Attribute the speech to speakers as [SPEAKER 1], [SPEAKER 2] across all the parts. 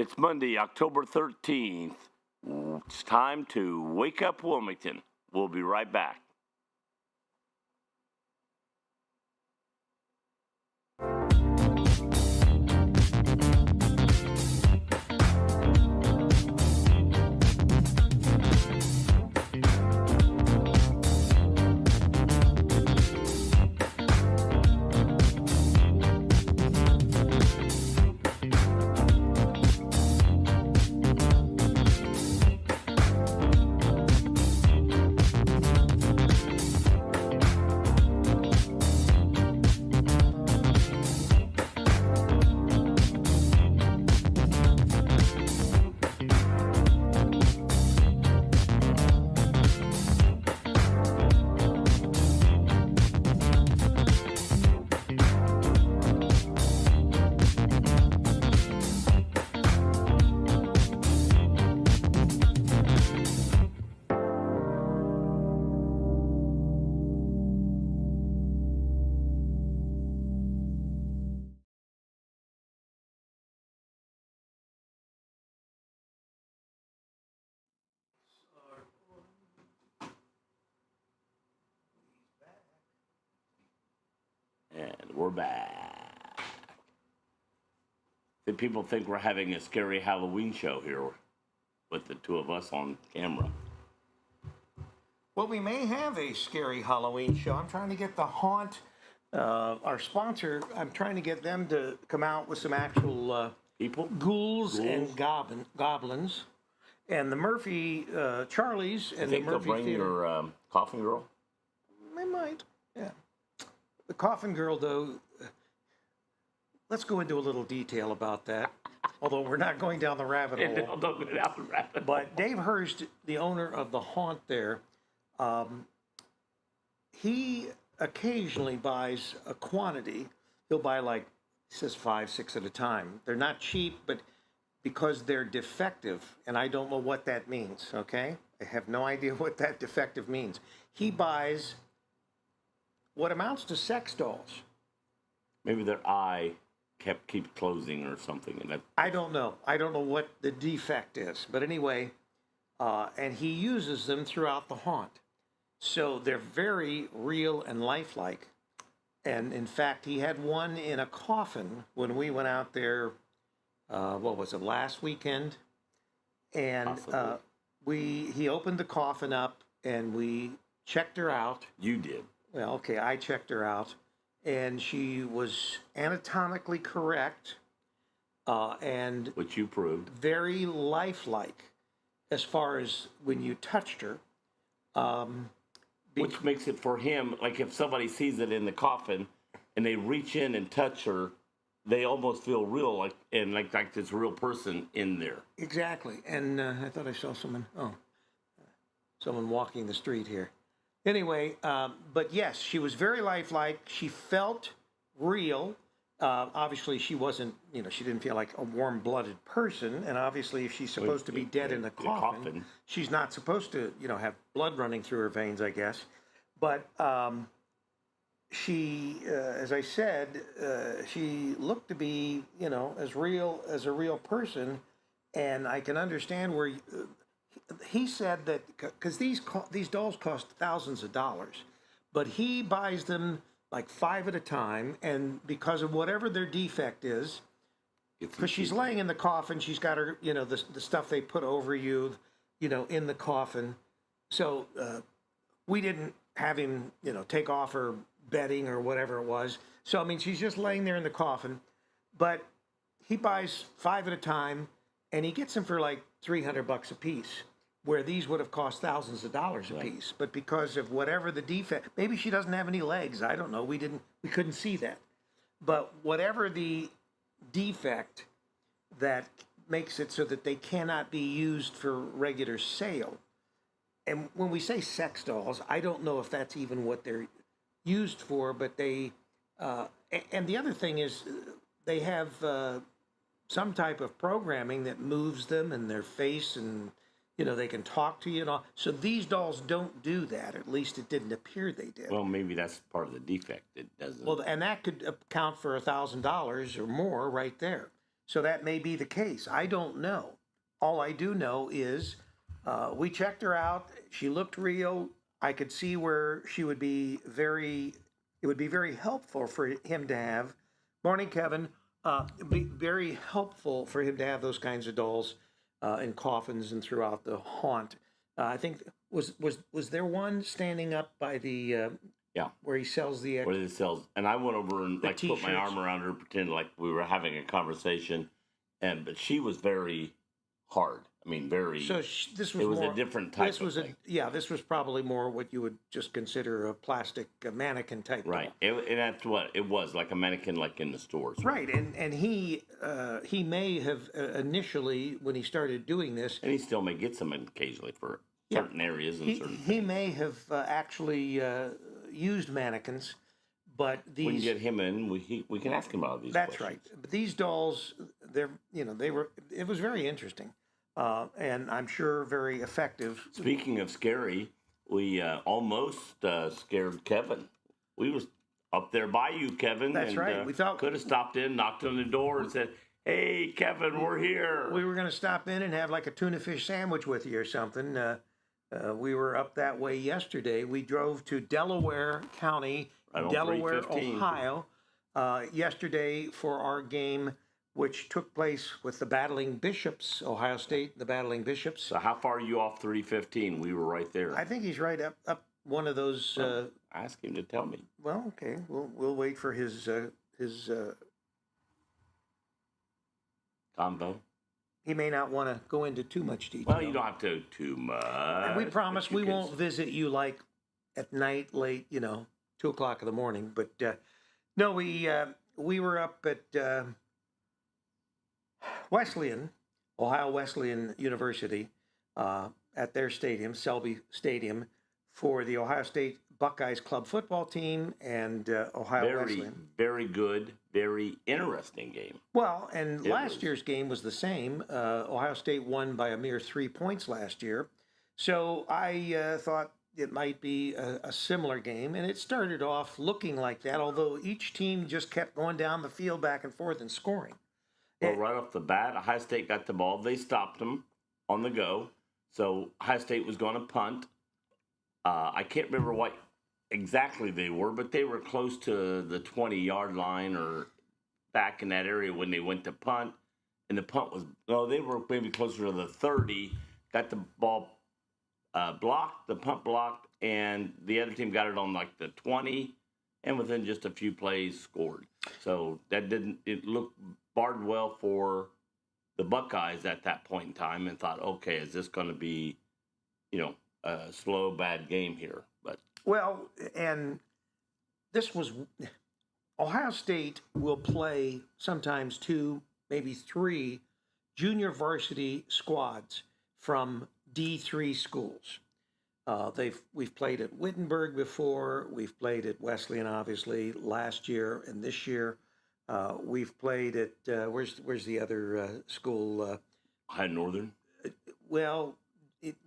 [SPEAKER 1] It's Monday, October 13th. It's time to wake up Wilmington. We'll be right back. And we're back. The people think we're having a scary Halloween show here with the two of us on camera.
[SPEAKER 2] Well, we may have a scary Halloween show. I'm trying to get the Haunt, our sponsor, I'm trying to get them to come out with some actual
[SPEAKER 1] People?
[SPEAKER 2] ghouls and goblins. And the Murphy, Charlie's and the Murphy
[SPEAKER 1] they'll bring
[SPEAKER 2] Theater.
[SPEAKER 1] your coffin girl?
[SPEAKER 2] They might, yeah. The Coffin Girl, though, let's go into a little detail about that, although we're not going down the rabbit hole.
[SPEAKER 1] Don't go down the rabbit hole.
[SPEAKER 2] But Dave Hurst, the owner of the Haunt there, he occasionally buys a quantity. He'll buy like, he says 5, 6 at a time. They're not cheap, but because they're defective, and I don't know what that means, okay? I have no idea what that defective means. He buys what amounts to sex dolls.
[SPEAKER 1] Maybe their eye keeps closing or something. And
[SPEAKER 2] I don't know. I don't know what the defect is. But anyway, and he uses them throughout the Haunt. So they're very real and lifelike. And in fact, he had one in a coffin when we went out there, what was it, last weekend? And he opened the coffin up and we checked her out.
[SPEAKER 1] You did.
[SPEAKER 2] Well, okay, I checked her out, and she was anatomically correct, and
[SPEAKER 1] which you proved.
[SPEAKER 2] Very lifelike, as far as when you touched her.
[SPEAKER 1] Which makes it for him, like if somebody sees it in the coffin, and they reach in and touch her, they almost feel real, like this real person in there.
[SPEAKER 2] Exactly, and I thought I saw someone walking the street here. Anyway, but yes, she was very lifelike. She felt real. Obviously, she wasn't, she didn't feel like a warm-blooded person. And obviously, if she's supposed to be dead in the coffin, she's not supposed to, have blood running through her veins, I guess. But she, as I said, she looked to be, as real as a real person. And I can understand where... he said that because these dolls cost thousands of dollars, but he buys them like 5 at a time, and because of whatever their defect is, because she's laying in the coffin, she's got her, the stuff they put over you, in the coffin. So we didn't have him, take off her bedding or whatever it was. So I mean, she's just laying there in the coffin, but he buys 5 at a time, and he gets them for like $300 a piece, where these would have cost thousands of dollars a piece. But because of whatever the defect, maybe she doesn't have any legs. I don't know. We couldn't see that. But whatever the defect that makes it so that they cannot be used for regular sale. And when we say sex dolls, I don't know if that's even what they're used for, but they, and the other thing is they have some type of programming that moves them and their face, and they can talk to you and all. So these dolls don't do that. At least it didn't appear they did.
[SPEAKER 1] Well, maybe that's part of the defect. It doesn't.
[SPEAKER 2] Well, and that could account for $1,000 or more right there. So that may be the case. I don't know. All I do know is we checked her out. She looked real. I could see where she would be it would be very helpful for him to have. Morning, Kevin. It'd be very helpful for him to have those kinds of dolls in coffins and throughout the haunt. I think was there one standing up by the
[SPEAKER 1] Yeah.
[SPEAKER 2] where he sells the
[SPEAKER 1] Where it sells, and I went over and like put my
[SPEAKER 2] t-shirts.
[SPEAKER 1] arm around her, pretend like we were having a conversation, but she was very hard. I mean, very.
[SPEAKER 2] So this was
[SPEAKER 1] it was
[SPEAKER 2] more,
[SPEAKER 1] a different type.
[SPEAKER 2] This was
[SPEAKER 1] of thing.
[SPEAKER 2] this was probably more what you would just consider a plastic mannequin type.
[SPEAKER 1] Right,
[SPEAKER 2] doll.
[SPEAKER 1] and that's what it was, like a mannequin, like in the stores.
[SPEAKER 2] Right, and he may have initially when he started doing this,
[SPEAKER 1] And he still may get some occasionally for certain areas and certain.
[SPEAKER 2] he may have actually used mannequins, but these.
[SPEAKER 1] We can get him in. We can ask him about these.
[SPEAKER 2] That's
[SPEAKER 1] questions.
[SPEAKER 2] right. But these dolls, they were. It was very interesting, and I'm sure very effective.
[SPEAKER 1] Speaking of scary, we almost scared Kevin. We was up there by you, Kevin.
[SPEAKER 2] That's
[SPEAKER 1] and,
[SPEAKER 2] right. We thought
[SPEAKER 1] could have stopped in, knocked on the door, and said, "Hey, Kevin, we're here."
[SPEAKER 2] we were going to stop in and have like a tuna fish sandwich with you or something. We were up that way yesterday. We drove to Delaware County,
[SPEAKER 1] Right on
[SPEAKER 2] Delaware,
[SPEAKER 1] 315.
[SPEAKER 2] Ohio, yesterday for our game, which took place with the Battling Bishops, Ohio State, the Battling Bishops.
[SPEAKER 1] So how far are you off 315? We were right there.
[SPEAKER 2] I think he's right up one of those.
[SPEAKER 1] Ask him to tell me.
[SPEAKER 2] Well, okay, we'll wait for his
[SPEAKER 1] Combo.
[SPEAKER 2] He may not want to go into too much detail.
[SPEAKER 1] Well, you don't have to too much.
[SPEAKER 2] And we promise
[SPEAKER 1] but you
[SPEAKER 2] we
[SPEAKER 1] can-
[SPEAKER 2] won't visit you like at night, late, 2:00 in the morning. But no, we were up at Wesleyan, Ohio Wesleyan University, at their stadium, Selby Stadium, for the Ohio State Buckeyes club football team and Ohio
[SPEAKER 1] very,
[SPEAKER 2] Wesleyan.
[SPEAKER 1] very good, very interesting game.
[SPEAKER 2] Well, and
[SPEAKER 1] It
[SPEAKER 2] last
[SPEAKER 1] was.
[SPEAKER 2] year's game was the same. Ohio State won by a mere 3 points last year. So I thought it might be a similar game. And it started off looking like that, although each team just kept going down the field back and forth and scoring.
[SPEAKER 1] Well, right off the bat, Ohio State got the ball. They stopped them on the go. So Ohio State was going to punt. I can't remember what exactly they were, but they were close to the 20-yard line or back in that area when they went to punt. And the punt was, they were maybe closer to the 30. Got the ball blocked, the punt blocked, and the other team got it on like the 20, and within just a few plays scored. So it looked barred well for the Buckeyes at that point in time, and thought, okay, is this going to be, a slow, bad game here? But
[SPEAKER 2] Well, and this was Ohio State will play sometimes 2, maybe 3 junior varsity squads from D3 schools. We've played at Wittenberg before. We've played at Wesleyan, obviously, last year and this year. We've played at where's the other school?
[SPEAKER 1] Ohio Northern,
[SPEAKER 2] Well,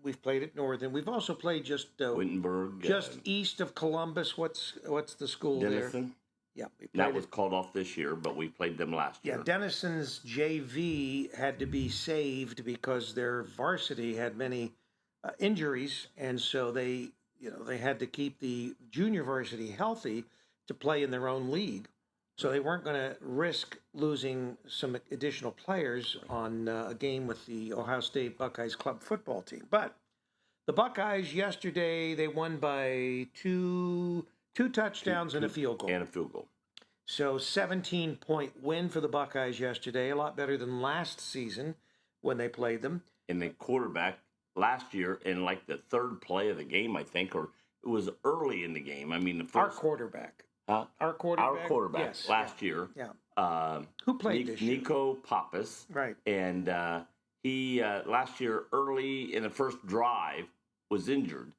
[SPEAKER 2] we've played at Northern. We've also played just
[SPEAKER 1] Wittenberg,
[SPEAKER 2] east of Columbus. What's the school there?
[SPEAKER 1] Denison.
[SPEAKER 2] Yeah, we played
[SPEAKER 1] That was called off this year, but we played them last year.
[SPEAKER 2] Yeah, Denison's JV had to be saved because their varsity had many injuries, and so they had to keep the junior varsity healthy to play in their own league. So they weren't going to risk losing some additional players on a game with the Ohio State Buckeyes club football team. But the Buckeyes yesterday, they won by two touchdowns and a field goal.
[SPEAKER 1] And a field goal.
[SPEAKER 2] So 17-point win for the Buckeyes yesterday, a lot better than last season when they played them.
[SPEAKER 1] And the quarterback last year in like the third play of the game, I think, or it was early in the game. I mean, the first.
[SPEAKER 2] Our quarterback.
[SPEAKER 1] Huh?
[SPEAKER 2] Our quarterback.
[SPEAKER 1] Our quarterback
[SPEAKER 2] Yes,
[SPEAKER 1] last year.
[SPEAKER 2] Yeah. Who played this year?
[SPEAKER 1] Nico Pappas.
[SPEAKER 2] Right.
[SPEAKER 1] And he, last year, early in the first drive, was injured,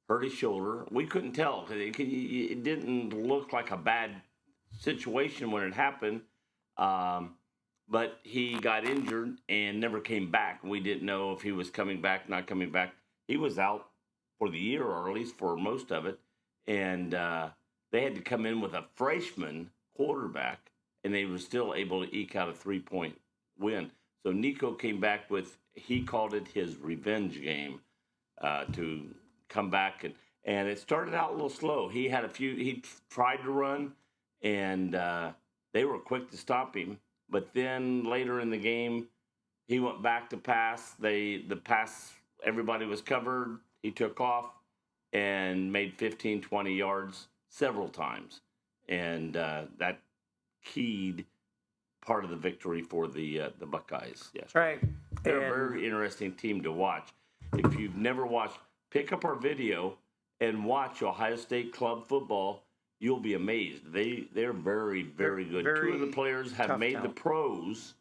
[SPEAKER 1] hurt his shoulder. We couldn't tell because it didn't look like a bad situation when it happened. But he got injured and never came back. We didn't know if he was coming back, not coming back. He was out for the year, or at least for most of it. And they had to come in with a freshman quarterback, and they were still able to eke out a 3-point win. So Nico came back with, he called it his revenge game, to come back, and it started out a little slow. He had he tried to run, and they were quick to stop him. But then later in the game, he went back to pass. The pass, everybody was covered. He took off and made 15, 20 yards several times. And that keyed part of the victory for the Buckeyes. Yes,
[SPEAKER 2] Right.
[SPEAKER 1] They're a very interesting team to watch. If you've never watched, pick up our video and watch Ohio State club football. You'll be amazed. They're very, very good.
[SPEAKER 2] Very
[SPEAKER 1] 2 of the players have made the pros,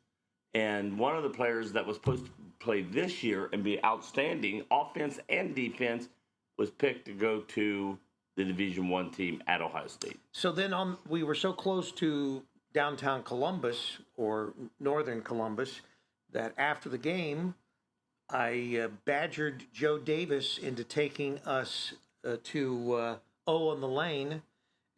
[SPEAKER 1] and one of the players that was supposed to play this year and be outstanding, offense and defense, was picked to go to the Division I team at Ohio State.
[SPEAKER 2] So then we were so close to downtown Columbus or northern Columbus that after the game, I badgered Joe Davis into taking us to O on the Lane,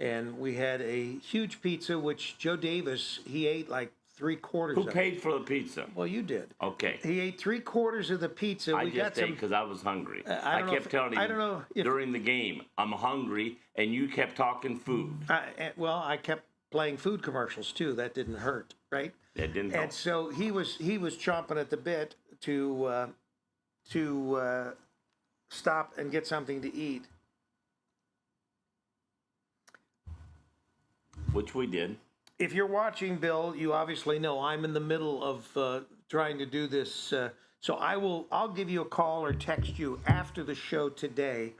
[SPEAKER 2] and we had a huge pizza, which Joe Davis, he ate like 3/4
[SPEAKER 1] Who
[SPEAKER 2] of
[SPEAKER 1] paid for the pizza?
[SPEAKER 2] Well, you did.
[SPEAKER 1] Okay.
[SPEAKER 2] He ate 3/4 of the pizza.
[SPEAKER 1] I just ate because I was hungry. I kept telling you
[SPEAKER 2] I don't know if,
[SPEAKER 1] during the game, I'm hungry, and you kept talking food.
[SPEAKER 2] I kept playing food commercials too. That didn't hurt, right?
[SPEAKER 1] That didn't help.
[SPEAKER 2] And so he was chomping at the bit to stop and get something to eat.
[SPEAKER 1] Which we did.
[SPEAKER 2] If you're watching, Bill, you obviously know I'm in the middle of trying to do this. So I'll give you a call or text you after the show today.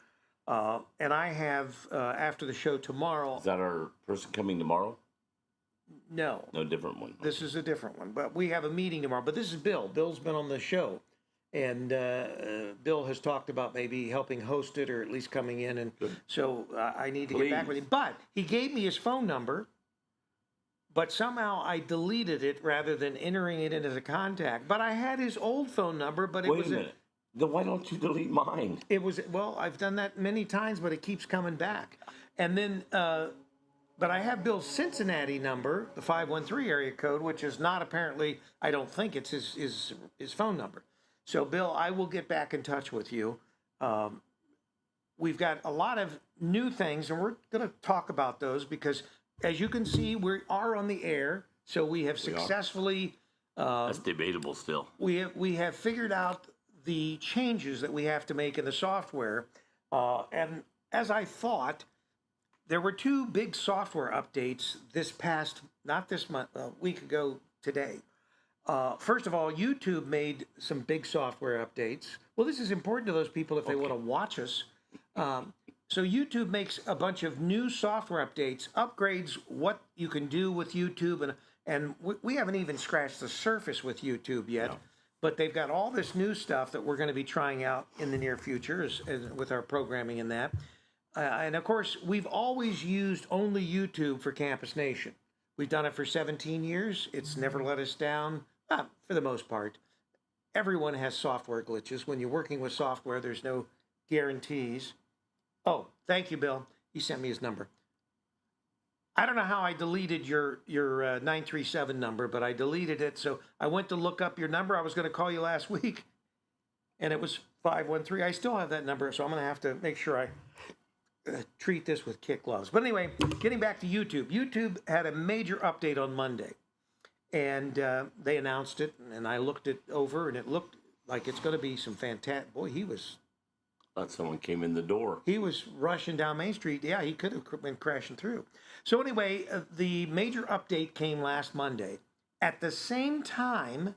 [SPEAKER 2] And I have, after the show tomorrow.
[SPEAKER 1] Is that our person coming tomorrow?
[SPEAKER 2] No.
[SPEAKER 1] No, different one.
[SPEAKER 2] This is a different one. But we have a meeting tomorrow. But this is Bill. Bill's been on the show. And Bill has talked about maybe helping host it or at least coming in. And
[SPEAKER 1] Good.
[SPEAKER 2] so I need to get back with him. But he gave me his phone number. But somehow I deleted it rather than entering it in as a contact. But I had his old phone number, but it
[SPEAKER 1] Wait
[SPEAKER 2] was
[SPEAKER 1] a minute. Then why don't you delete mine?
[SPEAKER 2] It was, well, I've done that many times, but it keeps coming back. And then, but I have Bill's Cincinnati number, the 513 area code, which is not apparently, I don't think it's his phone number. So, Bill, I will get back in touch with you. We've got a lot of new things, and we're going to talk about those because, as you can see, we are on the air. So we have successfully.
[SPEAKER 1] That's debatable still.
[SPEAKER 2] We have figured out the changes that we have to make in the software. And as I thought, there were 2 big software updates this past, not this month, a week ago today. First of all, YouTube made some big software updates. Well, this is important to those people if they want to watch us. So YouTube makes a bunch of new software updates, upgrades what you can do with YouTube, and we haven't even scratched the surface with YouTube yet. No. But they've got all this new stuff that we're going to be trying out in the near future as with our programming and that. And of course, we've always used only YouTube for Campus Nation. We've done it for 17 years. It's never let us down, for the most part. Everyone has software glitches. When you're working with software, there's no guarantees. Oh, thank you, Bill. He sent me his number. I don't know how I deleted your 937 number, but I deleted it. So I went to look up your number. I was going to call you last week, and it was 513. I still have that number, so I'm going to have to make sure I treat this with kid gloves. But anyway, getting back to YouTube. YouTube had a major update on Monday, and they announced it, and I looked it over, and it looked like it's going to be some fantastic. Boy, he was.
[SPEAKER 1] Thought someone came in the door.
[SPEAKER 2] He was rushing down Main Street. Yeah, he could have been crashing through. So anyway, the major update came last Monday. At the same time,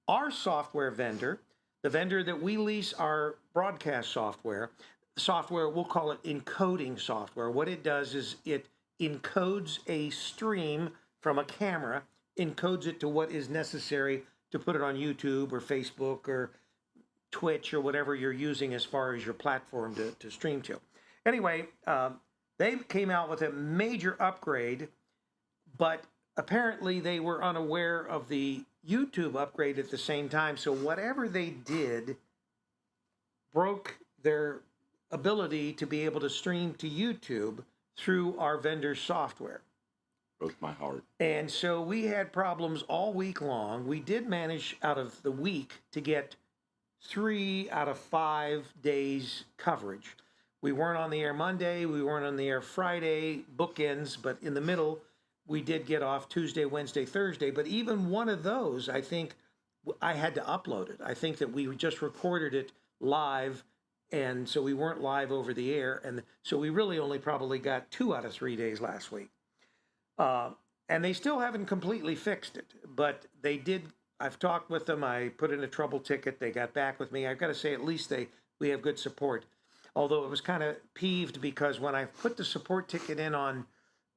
[SPEAKER 2] our software vendor, the vendor that we lease our broadcast software, we'll call it encoding software. What it does is it encodes a stream from a camera, encodes it to what is necessary to put it on YouTube or Facebook or Twitch or whatever you're using as far as your platform to stream to. Anyway, they came out with a major upgrade, but apparently they were unaware of the YouTube upgrade at the same time. So whatever they did broke their ability to be able to stream to YouTube through our vendor's software.
[SPEAKER 1] Broke my heart.
[SPEAKER 2] And so we had problems all week long. We did manage out of the week to get 3 out of 5 days coverage. We weren't on the air Monday, we weren't on the air Friday, bookends, but in the middle, we did get off Tuesday, Wednesday, Thursday. But even one of those, I think I had to upload it. I think that we just recorded it live, and so we weren't live over the air. And so we really only probably got 2 out of 3 days last week. And they still haven't completely fixed it, but they did. I've talked with them. I put in a trouble ticket. They got back with me. I've got to say, at least we have good support. Although it was kind of peeved because when I put the support ticket in on,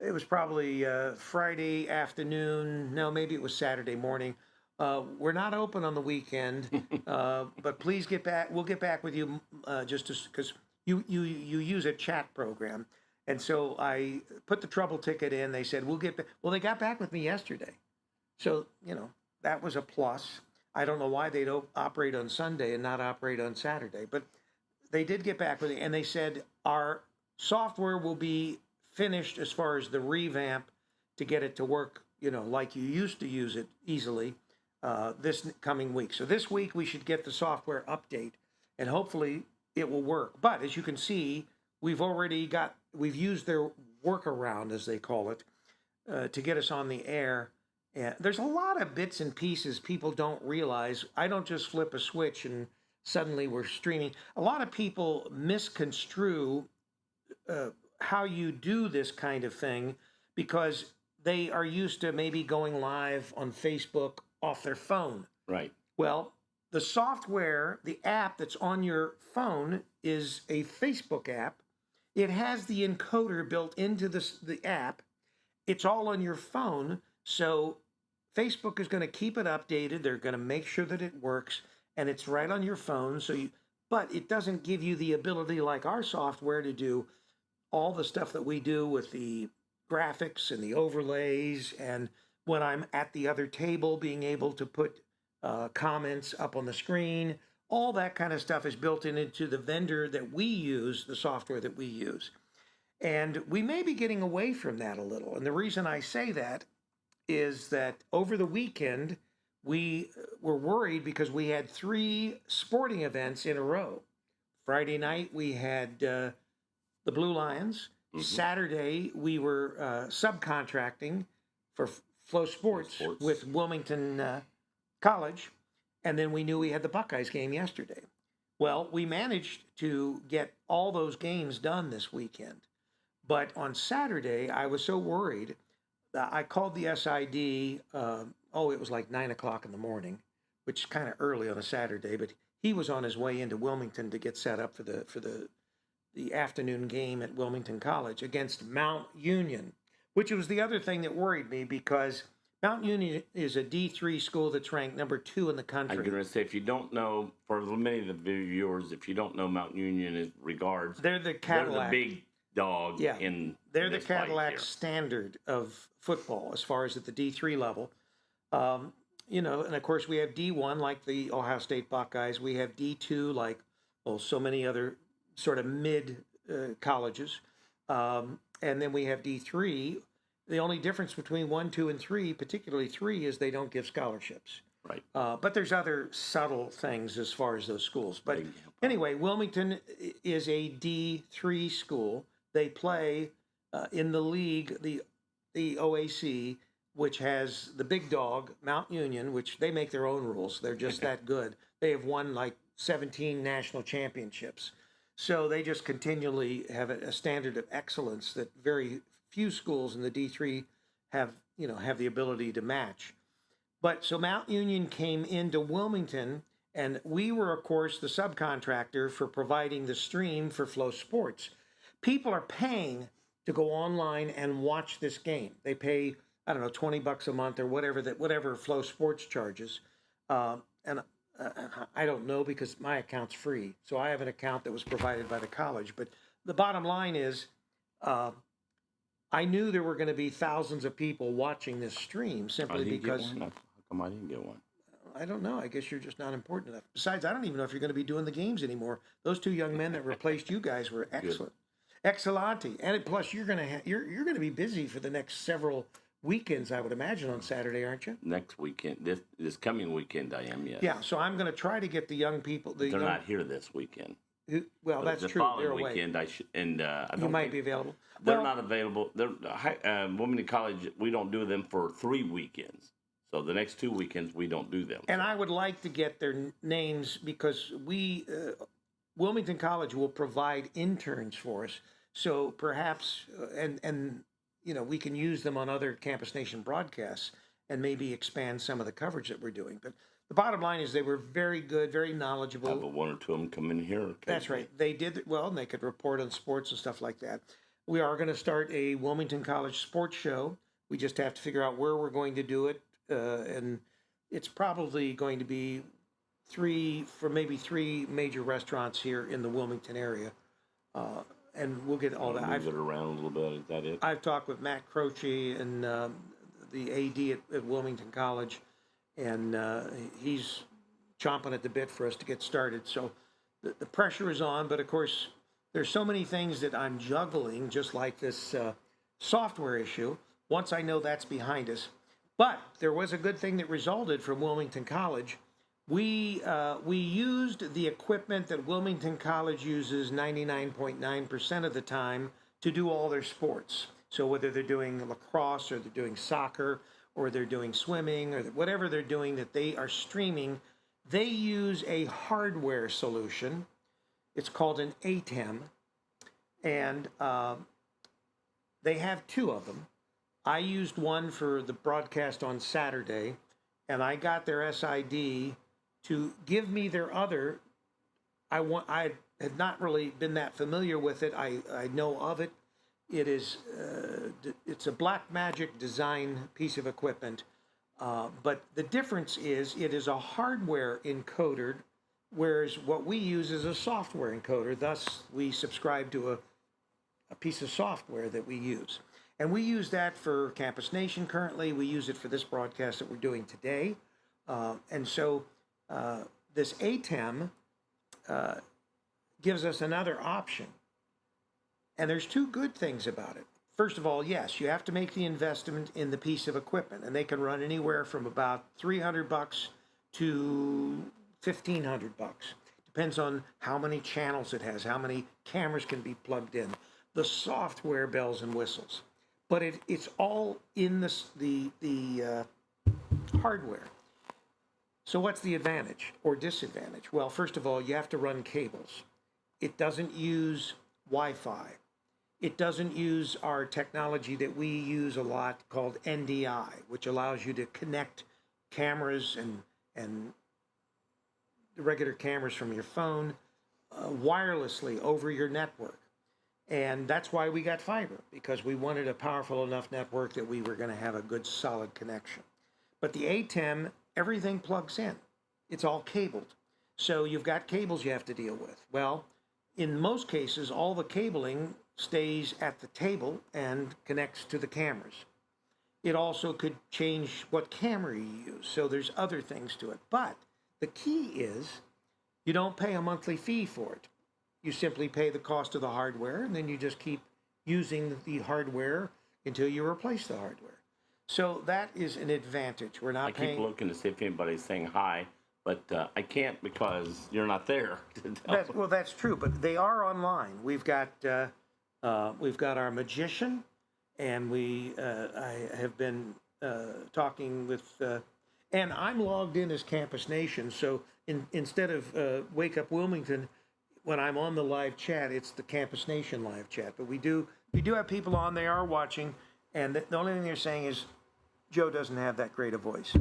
[SPEAKER 2] it was probably Friday afternoon. No, maybe it was Saturday morning. We're not open on the weekend, but please get back. We'll get back with you just because you use a chat program. And so I put the trouble ticket in. They said, we'll get back. Well, they got back with me yesterday. So, that was a plus. I don't know why they don't operate on Sunday and not operate on Saturday, but they did get back with me. And they said, our software will be finished as far as the revamp to get it to work, like you used to use it easily this coming week. So this week we should get the software update and hopefully it will work. But as you can see, we've used their workaround, as they call it, to get us on the air. And there's a lot of bits and pieces people don't realize. I don't just flip a switch and suddenly we're streaming. A lot of people misconstrue how you do this kind of thing because they are used to maybe going live on Facebook off their phone.
[SPEAKER 1] Right.
[SPEAKER 2] Well, the software, the app that's on your phone is a Facebook app. It has the encoder built into the app. It's all on your phone. So Facebook is going to keep it updated. They're going to make sure that it works and it's right on your phone. But it doesn't give you the ability like our software to do all the stuff that we do with the graphics and the overlays. And when I'm at the other table, being able to put comments up on the screen, all that kind of stuff is built into the vendor that we use, the software that we use. And we may be getting away from that a little. And the reason I say that is that over the weekend, we were worried because we had 3 sporting events in a row. Friday night, we had the Blue Lions. Mm-hmm. Saturday, we were subcontracting for Flow Sports with Wilmington College. And then we knew we had the Buckeyes game yesterday. Well, we managed to get all those games done this weekend. But on Saturday, I was so worried that I called the SID. It was like 9 o'clock in the morning, which is kind of early on a Saturday. But he was on his way into Wilmington to get set up for the afternoon game at Wilmington College against Mount Union, which was the other thing that worried me because Mount Union is a D3 school that's ranked number 2 in the country.
[SPEAKER 1] I'm going to say, if you don't know, for many of the viewers, if you don't know Mount Union in regards,
[SPEAKER 2] they're the Cadillac.
[SPEAKER 1] They're the big dog in
[SPEAKER 2] they're the Cadillac standard of football as far as at the D3 level. And of course we have D1 like the Ohio State Buckeyes. We have D2 like so many other sort of mid colleges. And then we have D3. The only difference between 1, 2, and 3, particularly 3, is they don't give scholarships.
[SPEAKER 1] Right.
[SPEAKER 2] But there's other subtle things as far as those schools. But anyway, Wilmington is a D3 school. They play in the league, the OAC, which has the big dog, Mount Union, which they make their own rules. They're just that good. They have won like 17 national championships. So they just continually have a standard of excellence that very few schools in the D3 have the ability to match. But so Mount Union came into Wilmington, and we were, of course, the subcontractor for providing the stream for Flow Sports. People are paying to go online and watch this game. They pay, I don't know, $20 a month or whatever Flow Sports charges. And I don't know because my account's free. So I have an account that was provided by the college. But the bottom line is, I knew there were going to be thousands of people watching this stream simply because.
[SPEAKER 1] How come I didn't get one?
[SPEAKER 2] I don't know. I guess you're just not important enough. Besides, I don't even know if you're going to be doing the games anymore. Those 2 young men that replaced you guys were excellent, excellente. And plus, you're going to be busy for the next several weekends, I would imagine, on Saturday, aren't you?
[SPEAKER 1] Next weekend, this coming weekend, I am, yes.
[SPEAKER 2] Yeah, so I'm going to try to get the young people.
[SPEAKER 1] They're not here this weekend.
[SPEAKER 2] Well,
[SPEAKER 1] But
[SPEAKER 2] that's
[SPEAKER 1] the
[SPEAKER 2] true.
[SPEAKER 1] following
[SPEAKER 2] They're away.
[SPEAKER 1] weekend, I
[SPEAKER 2] You
[SPEAKER 1] don't
[SPEAKER 2] might
[SPEAKER 1] think
[SPEAKER 2] be available.
[SPEAKER 1] they're
[SPEAKER 2] Well,
[SPEAKER 1] not available. Wilmington College, we don't do them for 3 weekends. So the next 2 weekends, we don't do them.
[SPEAKER 2] and I would like to get their names because Wilmington College will provide interns for us. So perhaps, and we can use them on other Campus Nation broadcasts and maybe expand some of the coverage that we're doing. But the bottom line is they were very good, very knowledgeable.
[SPEAKER 1] Have one or two of them come in here.
[SPEAKER 2] That's right. They did well, and they could report on sports and stuff like that. We are going to start a Wilmington College sports show. We just have to figure out where we're going to do it, and it's probably going to be maybe three major restaurants here in the Wilmington area, and we'll get all that.
[SPEAKER 1] Move it around a little bit. Is that it?
[SPEAKER 2] I've talked with Matt Croce and the AD at Wilmington College, and he's chomping at the bit for us to get started. So the pressure is on, but of course, there's so many things that I'm juggling, just like this software issue. Once I know that's behind us, but there was a good thing that resulted from Wilmington College. We used the equipment that Wilmington College uses 99.9% of the time to do all their sports. So whether they're doing lacrosse or they're doing soccer or they're doing swimming or whatever they're doing that they are streaming, they use a hardware solution. It's called an ATEM, and they have 2 of them. I used one for the broadcast on Saturday, and I got their SID to give me their other. I had not really been that familiar with it. I know of it. It is it's a Black Magic design piece of equipment, but the difference is it is a hardware encoder, whereas what we use is a software encoder. Thus, we subscribe to a piece of software that we use. And we use that for Campus Nation currently. We use it for this broadcast that we're doing today. And so this ATEM gives us another option. And there's 2 good things about it. First of all, yes, you have to make the investment in the piece of equipment, and they can run anywhere from about $300 to $1,500. Depends on how many channels it has, how many cameras can be plugged in, the software bells and whistles. But it's all in the hardware. So what's the advantage or disadvantage? Well, first of all, you have to run cables. It doesn't use Wi-Fi. It doesn't use our technology that we use a lot called NDI, which allows you to connect cameras and the regular cameras from your phone wirelessly over your network. And that's why we got fiber, because we wanted a powerful enough network that we were going to have a good solid connection. But the ATEM, everything plugs in. It's all cabled. So you've got cables you have to deal with. Well, in most cases, all the cabling stays at the table and connects to the cameras. It also could change what camera you use. So there's other things to it. But the key is you don't pay a monthly fee for it. You simply pay the cost of the hardware, and then you just keep using the hardware until you replace the hardware. So that is an advantage. We're not
[SPEAKER 1] I
[SPEAKER 2] paying.
[SPEAKER 1] keep looking to see if anybody's saying hi, but I can't because you're not there.
[SPEAKER 2] Well, that's true, but they are online. We've got our magician, and I have been talking with, and I'm logged in as Campus Nation. So instead of Wake Up Wilmington, when I'm on the live chat, it's the Campus Nation live chat. But we do have people on. They are watching, and the only thing they're saying is Joe doesn't have that great a voice.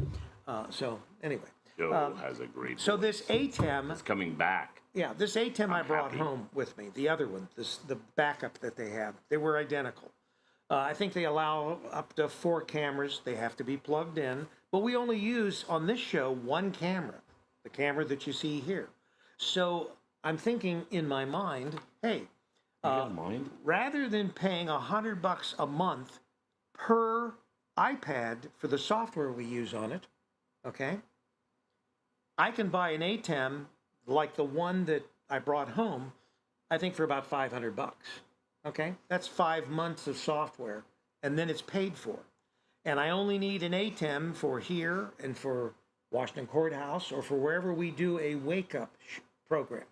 [SPEAKER 2] So anyway.
[SPEAKER 1] Joe has a great
[SPEAKER 2] So
[SPEAKER 1] voice.
[SPEAKER 2] this ATEM,
[SPEAKER 1] It's coming back.
[SPEAKER 2] yeah, this ATEM I brought
[SPEAKER 1] happy.
[SPEAKER 2] home with me. The other one, the backup that they have, they were identical. I think they allow up to 4 cameras. They have to be plugged in. But we only use, on this show, 1 camera, the camera that you see here. So I'm thinking in my mind, hey,
[SPEAKER 1] You got mine?
[SPEAKER 2] rather than paying $100 a month per iPad for the software we use on it, okay, I can buy an ATEM like the one that I brought home, I think for about $500. Okay, that's 5 months of software, and then it's paid for. and I only need an ATEM for here and for Washington Courthouse or for wherever we do a wake-up program.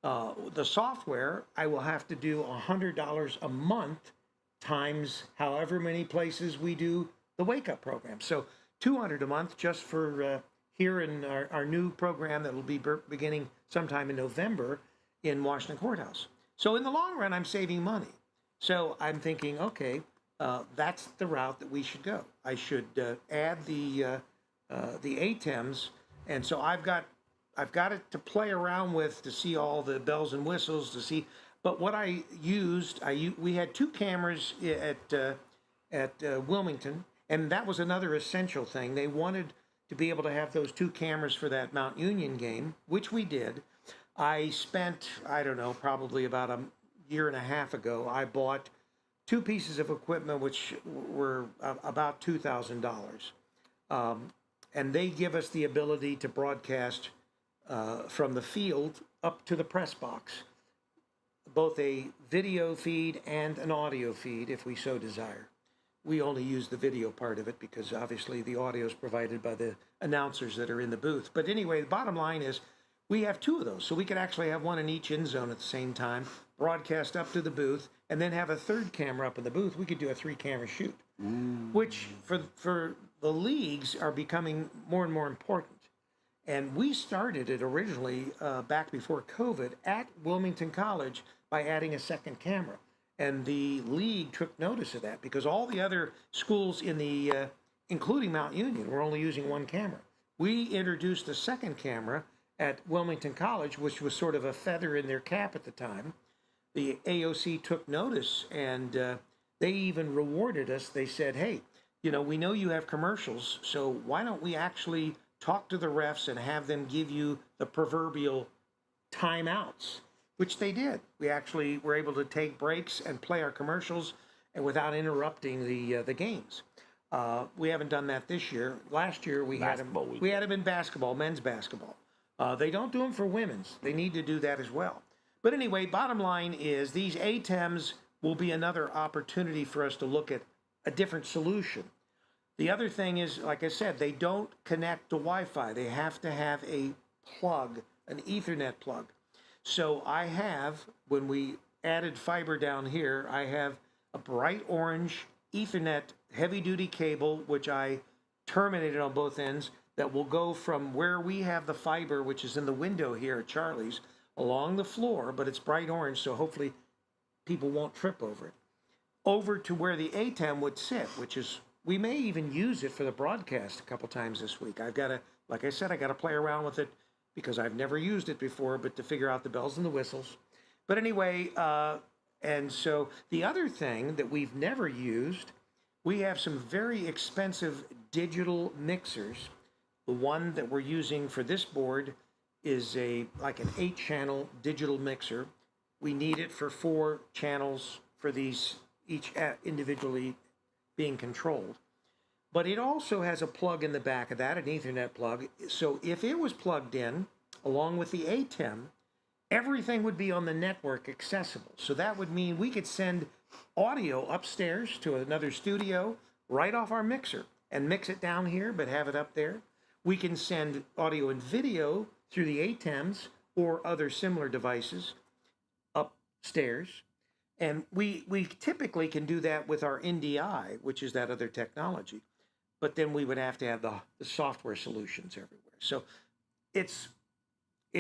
[SPEAKER 2] The software, I will have to do $100 a month times however many places we do the wake-up program. So $200 a month just for here in our new program that will be beginning sometime in November in Washington Courthouse. So in the long run, I'm saving money. So I'm thinking, okay, that's the route that we should go. I should add the ATEMs, and so I've got it to play around with to see all the bells and whistles to see. But what I used, we had 2 cameras at Wilmington, and that was another essential thing. They wanted to be able to have those 2 cameras for that Mount Union game, which we did. I spent, I don't know, probably about a year and a half ago, I bought 2 pieces of equipment which were about $2,000. And they give us the ability to broadcast from the field up to the press box, both a video feed and an audio feed if we so desire. We only use the video part of it because obviously the audio is provided by the announcers that are in the booth. But anyway, the bottom line is we have 2 of those, so we could actually have one in each end zone at the same time, broadcast up to the booth, and then have a 3rd camera up in the booth. We could do a 3-camera shoot, which for the leagues are becoming more and more important. And we started it originally back before COVID at Wilmington College by adding a 2nd camera. And the league took notice of that because all the other schools in the, including Mount Union, were only using 1 camera. We introduced a 2nd camera at Wilmington College, which was sort of a feather in their cap at the time. The AOC took notice, and they even rewarded us. They said, hey, you know, we know you have commercials, so why don't we actually talk to the refs and have them give you the proverbial timeouts, which they did. We actually were able to take breaks and play our commercials and without interrupting the games. We haven't done that this year. Last year we had them in basketball, men's basketball. They don't do them for women's. They need to do that as well. But anyway, bottom line is these ATEMs will be another opportunity for us to look at a different solution. The other thing is, like I said, they don't connect to Wi-Fi. They have to have a plug, an Ethernet plug. So I have, when we added fiber down here, I have a bright orange Ethernet heavy-duty cable, which I terminated on both ends, that will go from where we have the fiber, which is in the window here at Charlie's, along the floor, but it's bright orange, so hopefully people won't trip over it, over to where the ATEM would sit, which is, we may even use it for the broadcast a couple times this week. I've got to, like I said, I got to play around with it because I've never used it before, but to figure out the bells and the whistles. But anyway, and so the other thing that we've never used, we have some very expensive digital mixers. The one that we're using for this board is like an 8-channel digital mixer. We need it for 4 channels for these, each individually being controlled. But it also has a plug in the back of that, an Ethernet plug. So if it was plugged in, along with the ATEM, everything would be on the network accessible. So that would mean we could send audio upstairs to another studio right off our mixer and mix it down here, but have it up there. We can send audio and video through the ATEMs or other similar devices upstairs. And we typically can do that with our NDI, which is that other technology. But then we would have to have the software solutions everywhere. So it's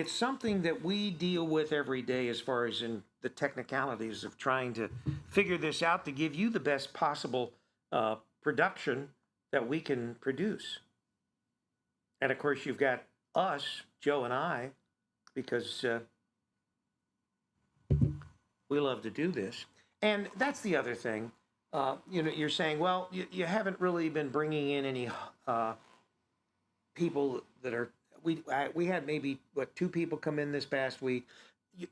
[SPEAKER 2] something that we deal with every day as far as in the technicalities of trying to figure this out to give you the best possible production that we can produce. And of course, you've got us, Joe and I, because we love to do this. And that's the other thing. You know, you're saying, well, you haven't really been bringing in any people that are, we had maybe, 2 people come in this past week.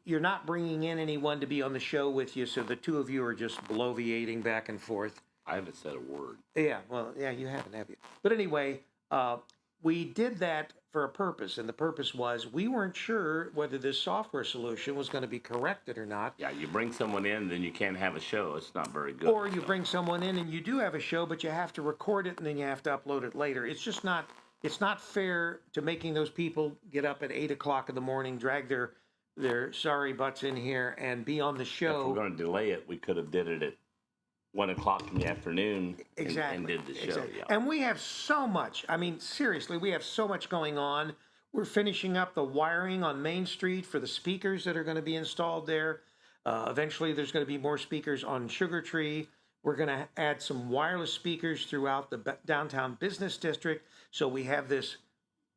[SPEAKER 2] You're not bringing in anyone to be on the show with you, so the 2 of you are just bloviating back and forth.
[SPEAKER 1] I haven't said a word.
[SPEAKER 2] Yeah, well, yeah, you haven't, have you? But anyway, we did that for a purpose, and the purpose was we weren't sure whether this software solution was going to be corrected or not.
[SPEAKER 1] Yeah, you bring someone in, then you can't have a show. It's not very good.
[SPEAKER 2] Or you bring someone in and you do have a show, but you have to record it and then you have to upload it later. It's just not. It's not fair to making those people get up at 8 o'clock in the morning, drag their sorry butts in here, and be on the
[SPEAKER 1] If
[SPEAKER 2] show.
[SPEAKER 1] we're going to delay it, we could have did it at 1 o'clock in the afternoon and did the show.
[SPEAKER 2] Exactly.
[SPEAKER 1] Yeah.
[SPEAKER 2] And we have so much. I mean, seriously, we have so much going on. We're finishing up the wiring on Main Street for the speakers that are going to be installed there. Eventually, there's going to be more speakers on Sugar Tree. We're going to add some wireless speakers throughout the downtown business district. So we have this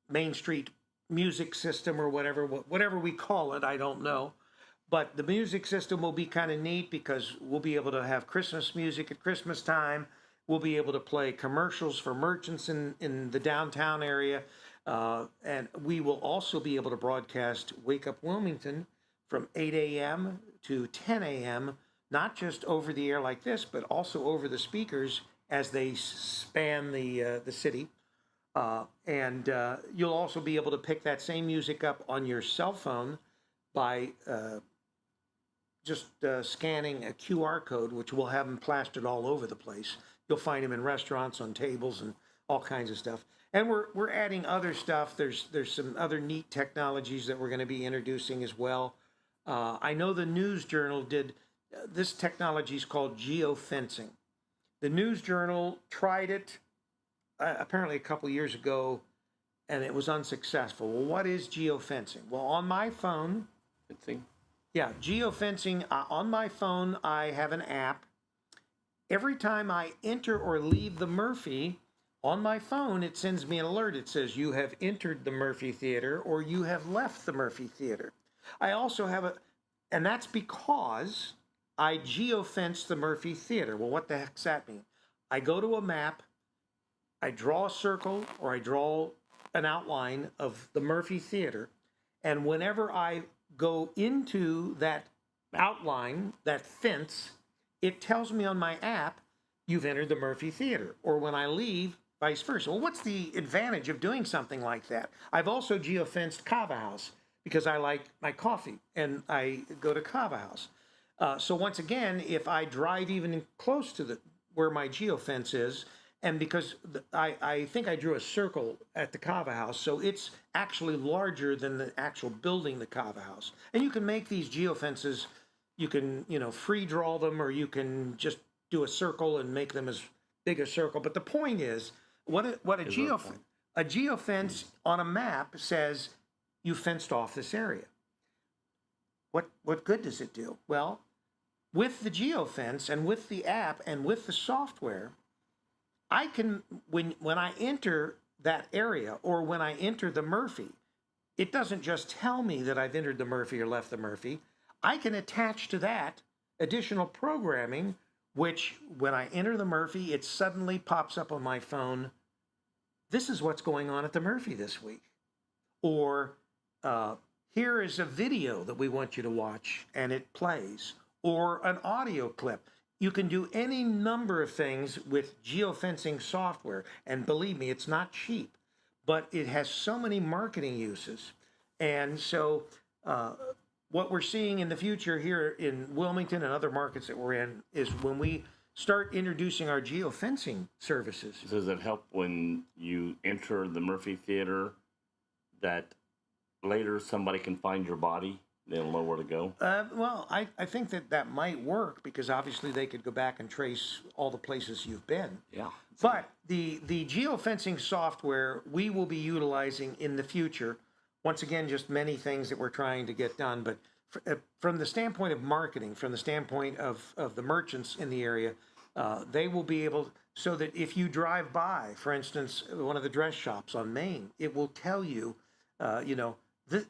[SPEAKER 2] Main Street music system or whatever we call it. I don't know. But the music system will be kind of neat because we'll be able to have Christmas music at Christmas time. We'll be able to play commercials for merchants in the downtown area. And we will also be able to broadcast Wake Up Wilmington from 8 a.m. to 10 a.m., not just over the air like this, but also over the speakers as they span the city. And you'll also be able to pick that same music up on your cell phone by just scanning a QR code, which will have them plastered all over the place. You'll find them in restaurants, on tables, and all kinds of stuff. And we're adding other stuff. There's some other neat technologies that we're going to be introducing as well. I know the News Journal did this technology is called geofencing. The News Journal tried it apparently a couple years ago, and it was unsuccessful. Well, what is geofencing? Well, on my phone, yeah, geofencing, on my phone, I have an app. Every time I enter or leave the Murphy, on my phone, it sends me an alert. It says, you have entered the Murphy Theater or you have left the Murphy Theater. I also have and that's because I geofence the Murphy Theater. Well, what the heck's that mean? I go to a map, I draw a circle or I draw an outline of the Murphy Theater, and whenever I go into that outline, that fence, it tells me on my app, you've entered the Murphy Theater. Or when I leave, vice versa. Well, what's the advantage of doing something like that? I've also geofenced Kava House because I like my coffee and I go to Kava House. So once again, if I drive even close to where my geofence is, and because I think I drew a circle at the Kava House, so it's actually larger than the actual building, the Kava House. And you can make these geofences, you can, free draw them, or you can just do a circle and make them as big a circle. But the point is, what a geofence on a map says you fenced off this area. What good does it do? Well, with the geofence and with the app and with the software, I can, when I enter that area or when I enter the Murphy, it doesn't just tell me that I've entered the Murphy or left the Murphy. I can attach to that additional programming, which when I enter the Murphy, it suddenly pops up on my phone. This is what's going on at the Murphy this week. Or here is a video that we want you to watch, and it plays. Or an audio clip. You can do any number of things with geofencing software. And believe me, it's not cheap, but it has so many marketing uses. And so what we're seeing in the future here in Wilmington and other markets that we're in is when we start introducing our geofencing services.
[SPEAKER 1] Does it help when you enter the Murphy Theater that later somebody can find your body? They'll know where to go?
[SPEAKER 2] Well, I think that might work because obviously they could go back and trace all the places you've been.
[SPEAKER 1] Yeah.
[SPEAKER 2] But the geofencing software we will be utilizing in the future, once again, just many things that we're trying to get done. But from the standpoint of marketing, from the standpoint of the merchants in the area, they will be able, so that if you drive by, for instance, one of the dress shops on Main, it will tell you,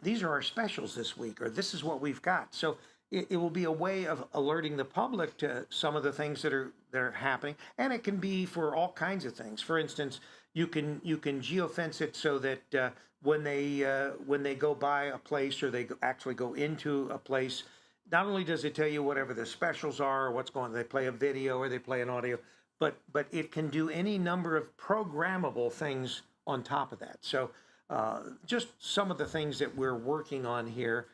[SPEAKER 2] these are our specials this week, or this is what we've got. So it will be a way of alerting the public to some of the things that are happening, and it can be for all kinds of things. For instance, you can geofence it so that when they go by a place or they actually go into a place, not only does it tell you whatever the specials are or what's going on, they play a video or they play an audio, but it can do any number of programmable things on top of that. So just some of the things that we're working on here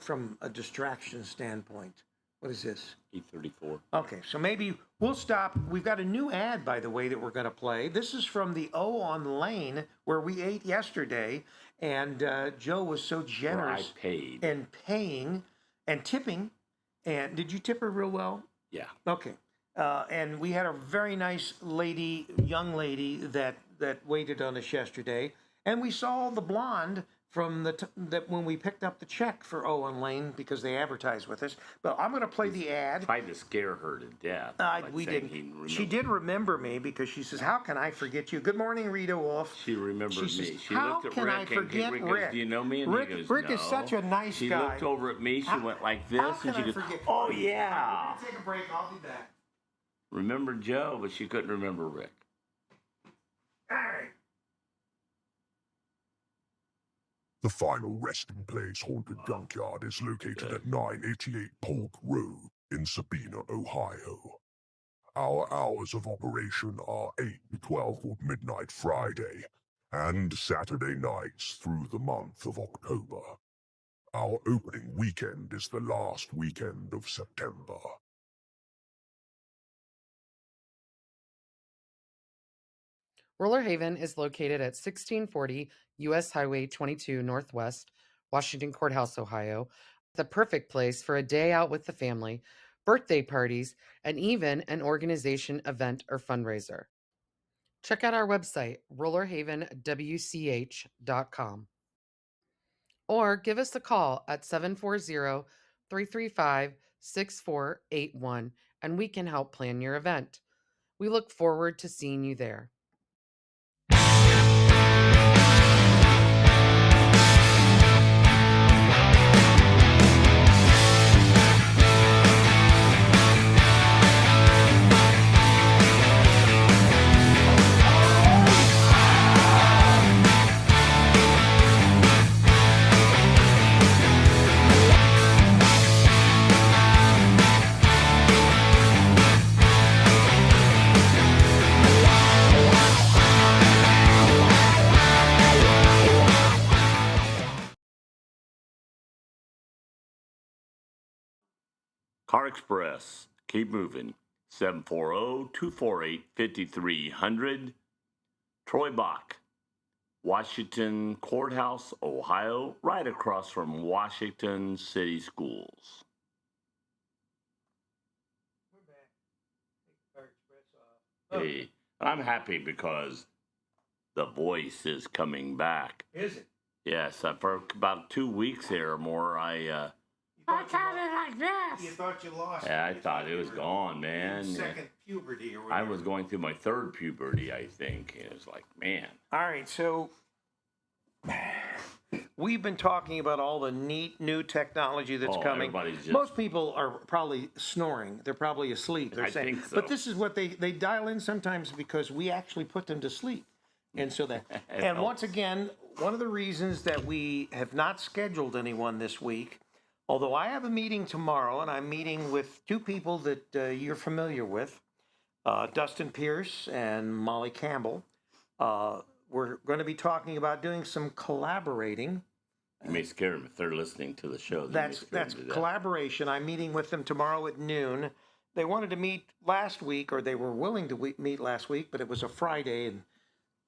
[SPEAKER 2] from a distraction standpoint. What is this?
[SPEAKER 1] E34.
[SPEAKER 2] Okay, so maybe we'll stop. We've got a new ad, by the way, that we're going to play. This is from the O on Lane, where we ate yesterday, and Joe was so generous
[SPEAKER 1] I paid.
[SPEAKER 2] in paying and tipping. And did you tip her real well?
[SPEAKER 1] Yeah.
[SPEAKER 2] Okay. And we had a very nice lady, young lady, that waited on us yesterday, and we saw the blonde from that when we picked up the check for Owen Lane because they advertised with us. But I'm going to play the ad.
[SPEAKER 1] Tried to scare her to death.
[SPEAKER 2] We didn't. She did remember me because she says, "How can I forget you?" Good morning, Rita Wolf.
[SPEAKER 1] She remembered me. She
[SPEAKER 2] How
[SPEAKER 1] looked at
[SPEAKER 2] can
[SPEAKER 1] Rick
[SPEAKER 2] I forget
[SPEAKER 1] and
[SPEAKER 2] Rick?
[SPEAKER 1] goes, "Do you know me?" And
[SPEAKER 2] Rick,
[SPEAKER 1] he goes,
[SPEAKER 2] Rick
[SPEAKER 1] "No."
[SPEAKER 2] is such a nice
[SPEAKER 1] she
[SPEAKER 2] guy.
[SPEAKER 1] She looked over at me. She went like this, and she goes, "Oh yeah."
[SPEAKER 2] I'm gonna take a break. I'll be back.
[SPEAKER 1] Remember Joe, but she couldn't remember Rick.
[SPEAKER 2] All right.
[SPEAKER 3] The final resting place haunted junkyard is located at 988 Polk Road in Sabina, Ohio. Our hours of operation are 8 to 12 or midnight Friday and Saturday nights through the month of October. Our opening weekend is the last weekend of September.
[SPEAKER 4] Roller Haven is located at 1640 U.S. Highway 22 Northwest, Washington Courthouse, Ohio, the perfect place for a day out with the family, birthday parties, and even an organization, event, or fundraiser. Check out our website, rollerhavenwch.com, or give us a call at 740-335-6481, and we can help plan your event. We look forward to seeing you there.
[SPEAKER 1] Car Express. Keep moving. 740-248-5300. Troy Bach, Washington Courthouse, Ohio, right across from Washington City Schools.
[SPEAKER 2] We're back. Take the Car Express off.
[SPEAKER 1] Hey, I'm happy because the voice is coming back.
[SPEAKER 2] Is it?
[SPEAKER 1] Yes, for about 2 weeks here or more, I sounded like this.
[SPEAKER 2] You thought you lost
[SPEAKER 1] Yeah, I
[SPEAKER 2] it.
[SPEAKER 1] thought it was gone, man.
[SPEAKER 2] Second puberty or
[SPEAKER 1] I
[SPEAKER 2] whatever.
[SPEAKER 1] was going through my third puberty, I think. It was like, man.
[SPEAKER 2] All right, so we've been talking about all the neat new technology that's coming.
[SPEAKER 1] Everybody's just...
[SPEAKER 2] Most people are probably snoring. They're probably asleep. They're
[SPEAKER 1] I
[SPEAKER 2] saying,
[SPEAKER 1] think so.
[SPEAKER 2] But this is what they dial in sometimes because we actually put them to sleep. And so that, and once again, one of the reasons that we have not scheduled anyone this week, although I have a meeting tomorrow, and I'm meeting with two people that you're familiar with, Dustin Pierce and Molly Campbell. We're going to be talking about doing some collaborating.
[SPEAKER 1] You may scare them if they're listening to the show.
[SPEAKER 2] That's collaboration. I'm meeting with them tomorrow at noon. They wanted to meet last week, or they were willing to meet last week, but it was a Friday, and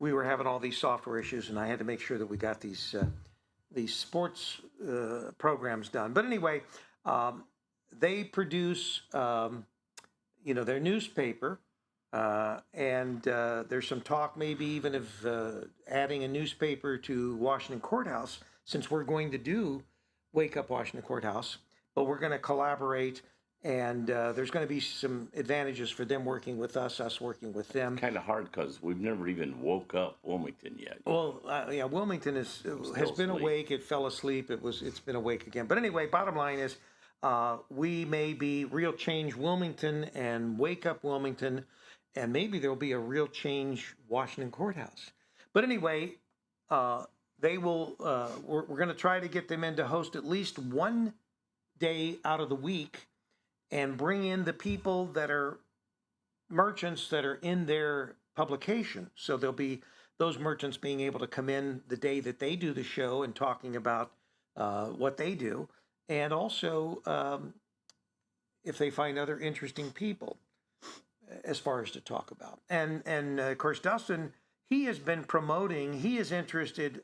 [SPEAKER 2] we were having all these software issues, and I had to make sure that we got these sports programs done. But anyway, they produce, their newspaper, and there's some talk maybe even of adding a newspaper to Washington Courthouse, since we're going to do Wake Up Washington Courthouse, but we're going to collaborate. And there's going to be some advantages for them working with us working with them.
[SPEAKER 1] Kind of hard because we've never even woke up Wilmington yet.
[SPEAKER 2] Well, Wilmington has been awake. It fell asleep. It's been awake again. But anyway, bottom line is, we may be Real Change Wilmington and Wake Up Wilmington, and maybe there'll be a Real Change Washington Courthouse. But anyway, they will. We're going to try to get them in to host at least one day out of the week, and bring in the people that are merchants that are in their publication. So there'll be those merchants being able to come in the day that they do the show and talking about what they do, and also if they find other interesting people as far as to talk about. And of course, Dustin, he has been promoting, he is interested,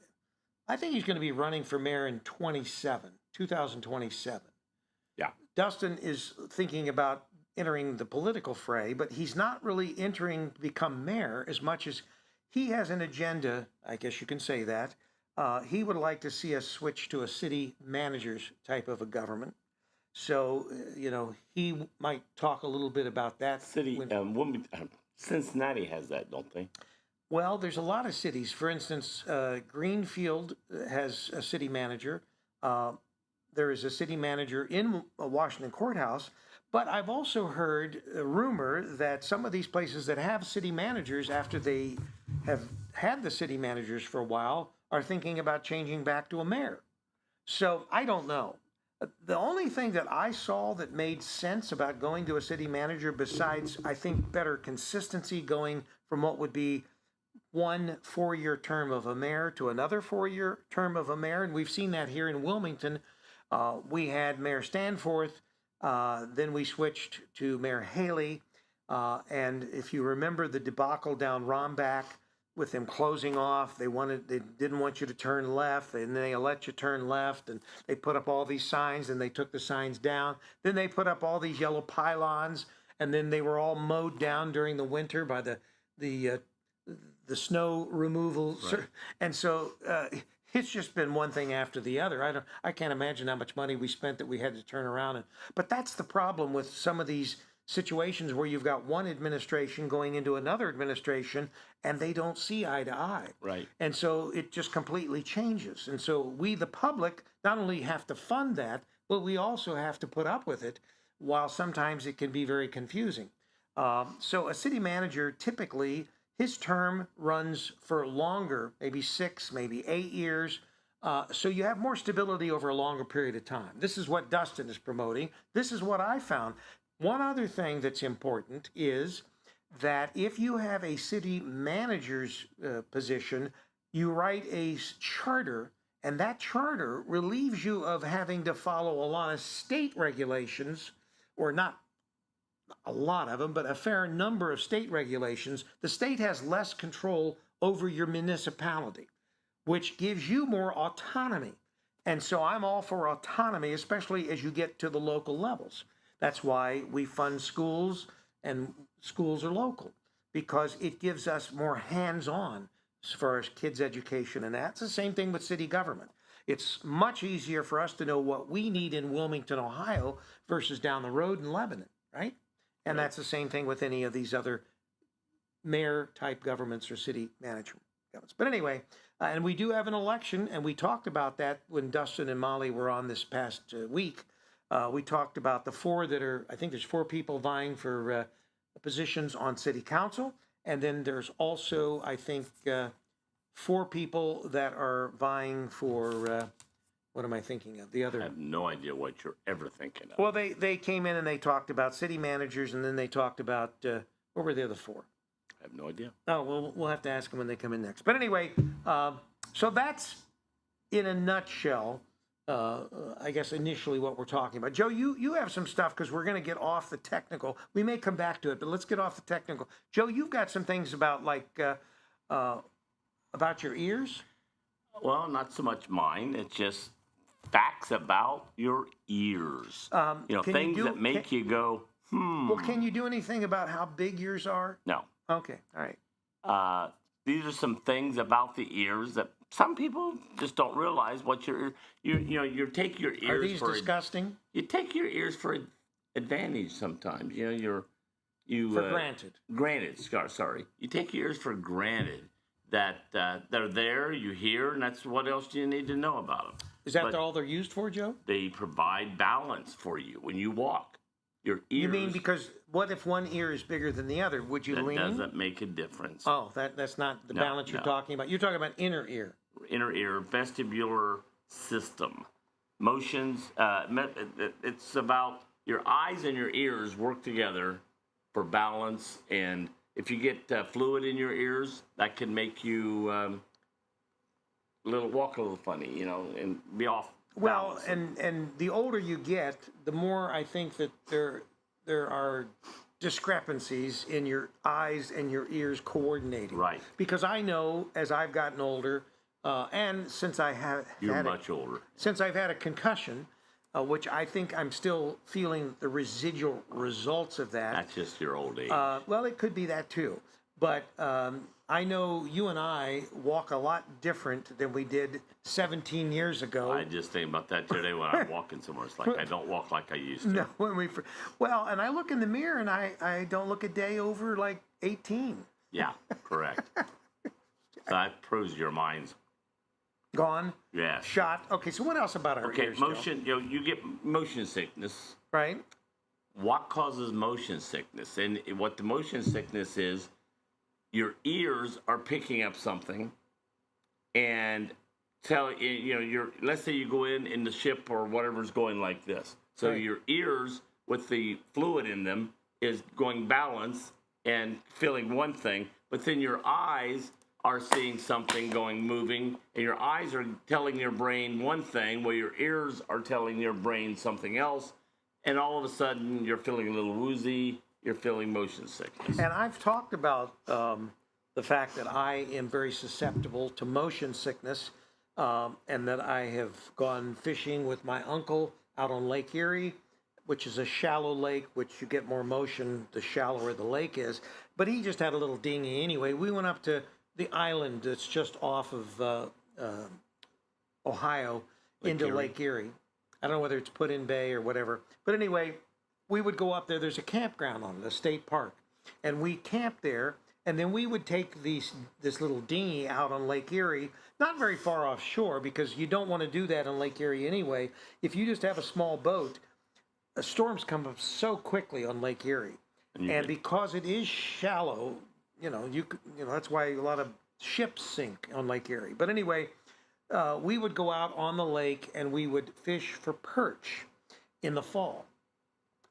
[SPEAKER 2] I think he's going to be running for mayor in 2027.
[SPEAKER 1] Yeah.
[SPEAKER 2] Dustin is thinking about entering the political fray, but he's not really entering to become mayor as much as he has an agenda, I guess you can say that. He would like to see us switch to a city manager's type of a government. So, he might talk a little bit about that.
[SPEAKER 1] Cincinnati has that, don't they?
[SPEAKER 2] Well, there's a lot of cities. For instance, Greenfield has a city manager. There is a city manager in Washington Courthouse. But I've also heard a rumor that some of these places that have city managers, after they have had the city managers for a while, are thinking about changing back to a mayor. So I don't know. The only thing that I saw that made sense about going to a city manager, besides, I think, better consistency going from what would be one 4-year term of a mayor to another 4-year term of a mayor, and we've seen that here in Wilmington. We had Mayor Stanforth, then we switched to Mayor Haley, and if you remember the debacle down Rombach with them closing off, they didn't want you to turn left, and then they let you turn left, and they put up all these signs, and they took the signs down. Then they put up all these yellow pylons, and then they were all mowed down during the winter by the snow removal. Right. And so it's just been one thing after the other. I can't imagine how much money we spent that we had to turn around. But that's the problem with some of these situations where you've got one administration going into another administration and they don't see eye to eye.
[SPEAKER 1] Right.
[SPEAKER 2] And so it just completely changes. And so we, the public, not only have to fund that, but we also have to put up with it, while sometimes it can be very confusing. So a city manager, typically, his term runs for longer, maybe 6, maybe 8 years. So you have more stability over a longer period of time. This is what Dustin is promoting. This is what I found. One other thing that's important is that if you have a city manager's position, you write a charter, and that charter relieves you of having to follow a lot of state regulations, or not a lot of them, but a fair number of state regulations. The state has less control over your municipality, which gives you more autonomy. And so I'm all for autonomy, especially as you get to the local levels. That's why we fund schools, and schools are local, because it gives us more hands-on as far as kids' education, and that's the same thing with city government. It's much easier for us to know what we need in Wilmington, Ohio, versus down the road in Lebanon, right? And that's the same thing with any of these other mayor-type governments or city management governments. But anyway, and we do have an election, and we talked about that when Dustin and Molly were on this past week. We talked about the 4 that are, I think there's 4 people vying for positions on city council. And then there's also, I think, 4 people that are vying for, what am I thinking of? The other.
[SPEAKER 1] I have no idea what you're ever thinking of.
[SPEAKER 2] Well, they came in and they talked about city managers, and then they talked about, what were the other 4?
[SPEAKER 1] I have no idea.
[SPEAKER 2] Oh, well, we'll have to ask them when they come in next. But anyway, so that's in a nutshell, I guess, initially what we're talking about. Joe, you have some stuff, because we're going to get off the technical. We may come back to it, but let's get off the technical. Joe, you've got some things about, about your ears?
[SPEAKER 1] Well, not so much mine. It's just facts about your ears. Things that make you go,
[SPEAKER 2] Well, can you do anything about how big yours are?
[SPEAKER 1] No.
[SPEAKER 2] Okay, all right.
[SPEAKER 1] These are some things about the ears that some people just don't realize. What you take your ears.
[SPEAKER 2] Are these disgusting?
[SPEAKER 1] You take your ears for advantage sometimes. For
[SPEAKER 2] granted.
[SPEAKER 1] Sorry. You take your ears for granted that they're there. You hear, and that's what else do you need to know about them.
[SPEAKER 2] Is that all they're used for, Joe?
[SPEAKER 1] They provide balance for you when you walk. Your ears.
[SPEAKER 2] You mean because what if one ear is bigger than the other? Would you lean?
[SPEAKER 1] That doesn't make a difference.
[SPEAKER 2] Oh, that's not the balance you're talking about. You're talking about inner ear.
[SPEAKER 1] Inner ear, vestibular system. Motions, it's about your eyes and your ears work together for balance and if you get fluid in your ears, that can make you walk a little funny, and be off.
[SPEAKER 2] Well,
[SPEAKER 1] balance.
[SPEAKER 2] and the older you get, the more I think that there are discrepancies in your eyes and your ears coordinating.
[SPEAKER 1] Right.
[SPEAKER 2] Because I know as I've gotten older, and since I have
[SPEAKER 1] You're
[SPEAKER 2] had
[SPEAKER 1] much older.
[SPEAKER 2] since I've had a concussion, which I think I'm still feeling the residual results of that.
[SPEAKER 1] That's just your old age.
[SPEAKER 2] Well, it could be that too. But I know you and I walk a lot different than we did 17 years ago.
[SPEAKER 1] I just think about that today when I'm walking somewhere. It's like I don't walk like I used to.
[SPEAKER 2] No, well, and I look in the mirror and I don't look a day over like 18.
[SPEAKER 1] Yeah, correct. So that proves your mind's
[SPEAKER 2] Gone,
[SPEAKER 1] yeah.
[SPEAKER 2] shot. Okay, so what else about our
[SPEAKER 1] Okay,
[SPEAKER 2] ears, Joe?
[SPEAKER 1] motion. You get motion sickness.
[SPEAKER 2] Right?
[SPEAKER 1] What causes motion sickness? And what the motion sickness is, your ears are picking up something, and let's say you go in the ship or whatever's going like this. So
[SPEAKER 2] Right.
[SPEAKER 1] your ears with the fluid in them is going balance and feeling one thing, but then your eyes are seeing something moving, and your eyes are telling your brain one thing, while your ears are telling your brain something else, and all of a sudden you're feeling a little woozy, you're feeling motion sickness.
[SPEAKER 2] And I've talked about the fact that I am very susceptible to motion sickness, and that I have gone fishing with my uncle out on Lake Erie, which is a shallow lake, which you get more motion the shallower the lake is. But he just had a little dinghy anyway. We went up to the island that's just off of Ohio into
[SPEAKER 1] Erie.
[SPEAKER 2] Lake Erie. I don't know whether it's Put in Bay or whatever. But anyway, we would go up there. There's a campground on it, a state park. And we camped there. And then we would take this little dinghy out on Lake Erie, not very far offshore, because you don't want to do that on Lake Erie anyway. If you just have a small boat, storms come up so quickly on Lake Erie. And because it is shallow, that's why a lot of ships sink on Lake Erie. But anyway, we would go out on the lake and we would fish for perch in the fall.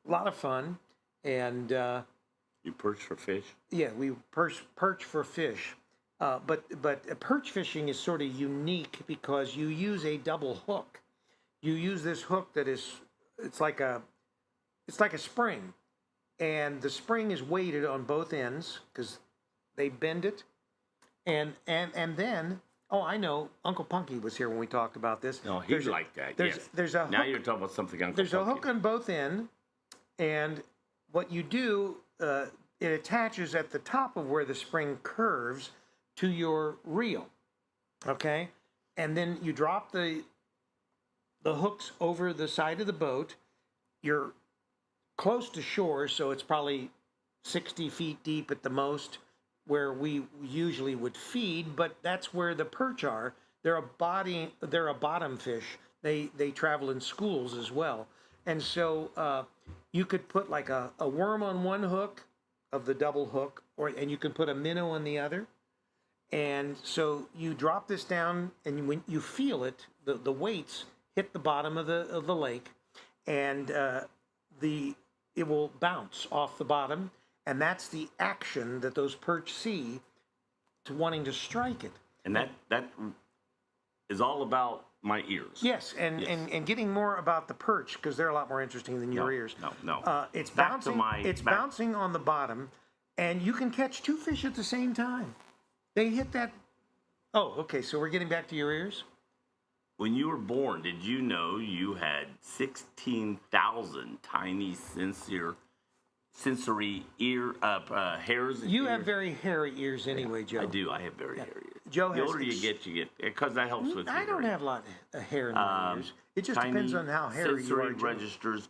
[SPEAKER 2] A lot of fun. And
[SPEAKER 1] You perch for fish?
[SPEAKER 2] yeah, we perch for fish. But perch fishing is sort of unique because you use a double hook. You use this hook that it's like a spring, and the spring is weighted on both ends because they bend it, and then I know Uncle Punky was here when we talked about this.
[SPEAKER 1] No, he liked that.
[SPEAKER 2] There's a hook,
[SPEAKER 1] now you're talking about something Uncle
[SPEAKER 2] there's a
[SPEAKER 1] Punky.
[SPEAKER 2] hook on both ends, and what you do, it attaches at the top of where the spring curves to your reel, okay? And then you drop the hooks over the side of the boat. You're close to shore, so it's probably 60 feet deep at the most, where we usually would feed, but that's where the perch are. They're a bottom fish. They travel in schools as well. And so you could put like a worm on one hook of the double hook, and you can put a minnow on the other. And so you drop this down, and when you feel it, the weights hit the bottom of the lake, and it will bounce off the bottom, and that's the action that those perch see to wanting to strike it.
[SPEAKER 1] And that is all about my ears.
[SPEAKER 2] Yes, and getting more about the perch, because they're a lot more interesting than your ears.
[SPEAKER 1] No.
[SPEAKER 2] It's
[SPEAKER 1] Back to
[SPEAKER 2] bouncing. Bouncing on the bottom, and you can catch two fish at the same time. They hit that. Oh, okay. So we're getting back to your ears.
[SPEAKER 1] When you were born, did you know you had 16,000 tiny sensory ear hairs?
[SPEAKER 2] You have very hairy ears anyway, Joe.
[SPEAKER 1] I do. I have very hairy ears.
[SPEAKER 2] Joe
[SPEAKER 1] the
[SPEAKER 2] has
[SPEAKER 1] older you get, because that helps with.
[SPEAKER 2] I don't have a lot of hair in my ears. It just depends on how hairy you are.
[SPEAKER 1] Sensory registers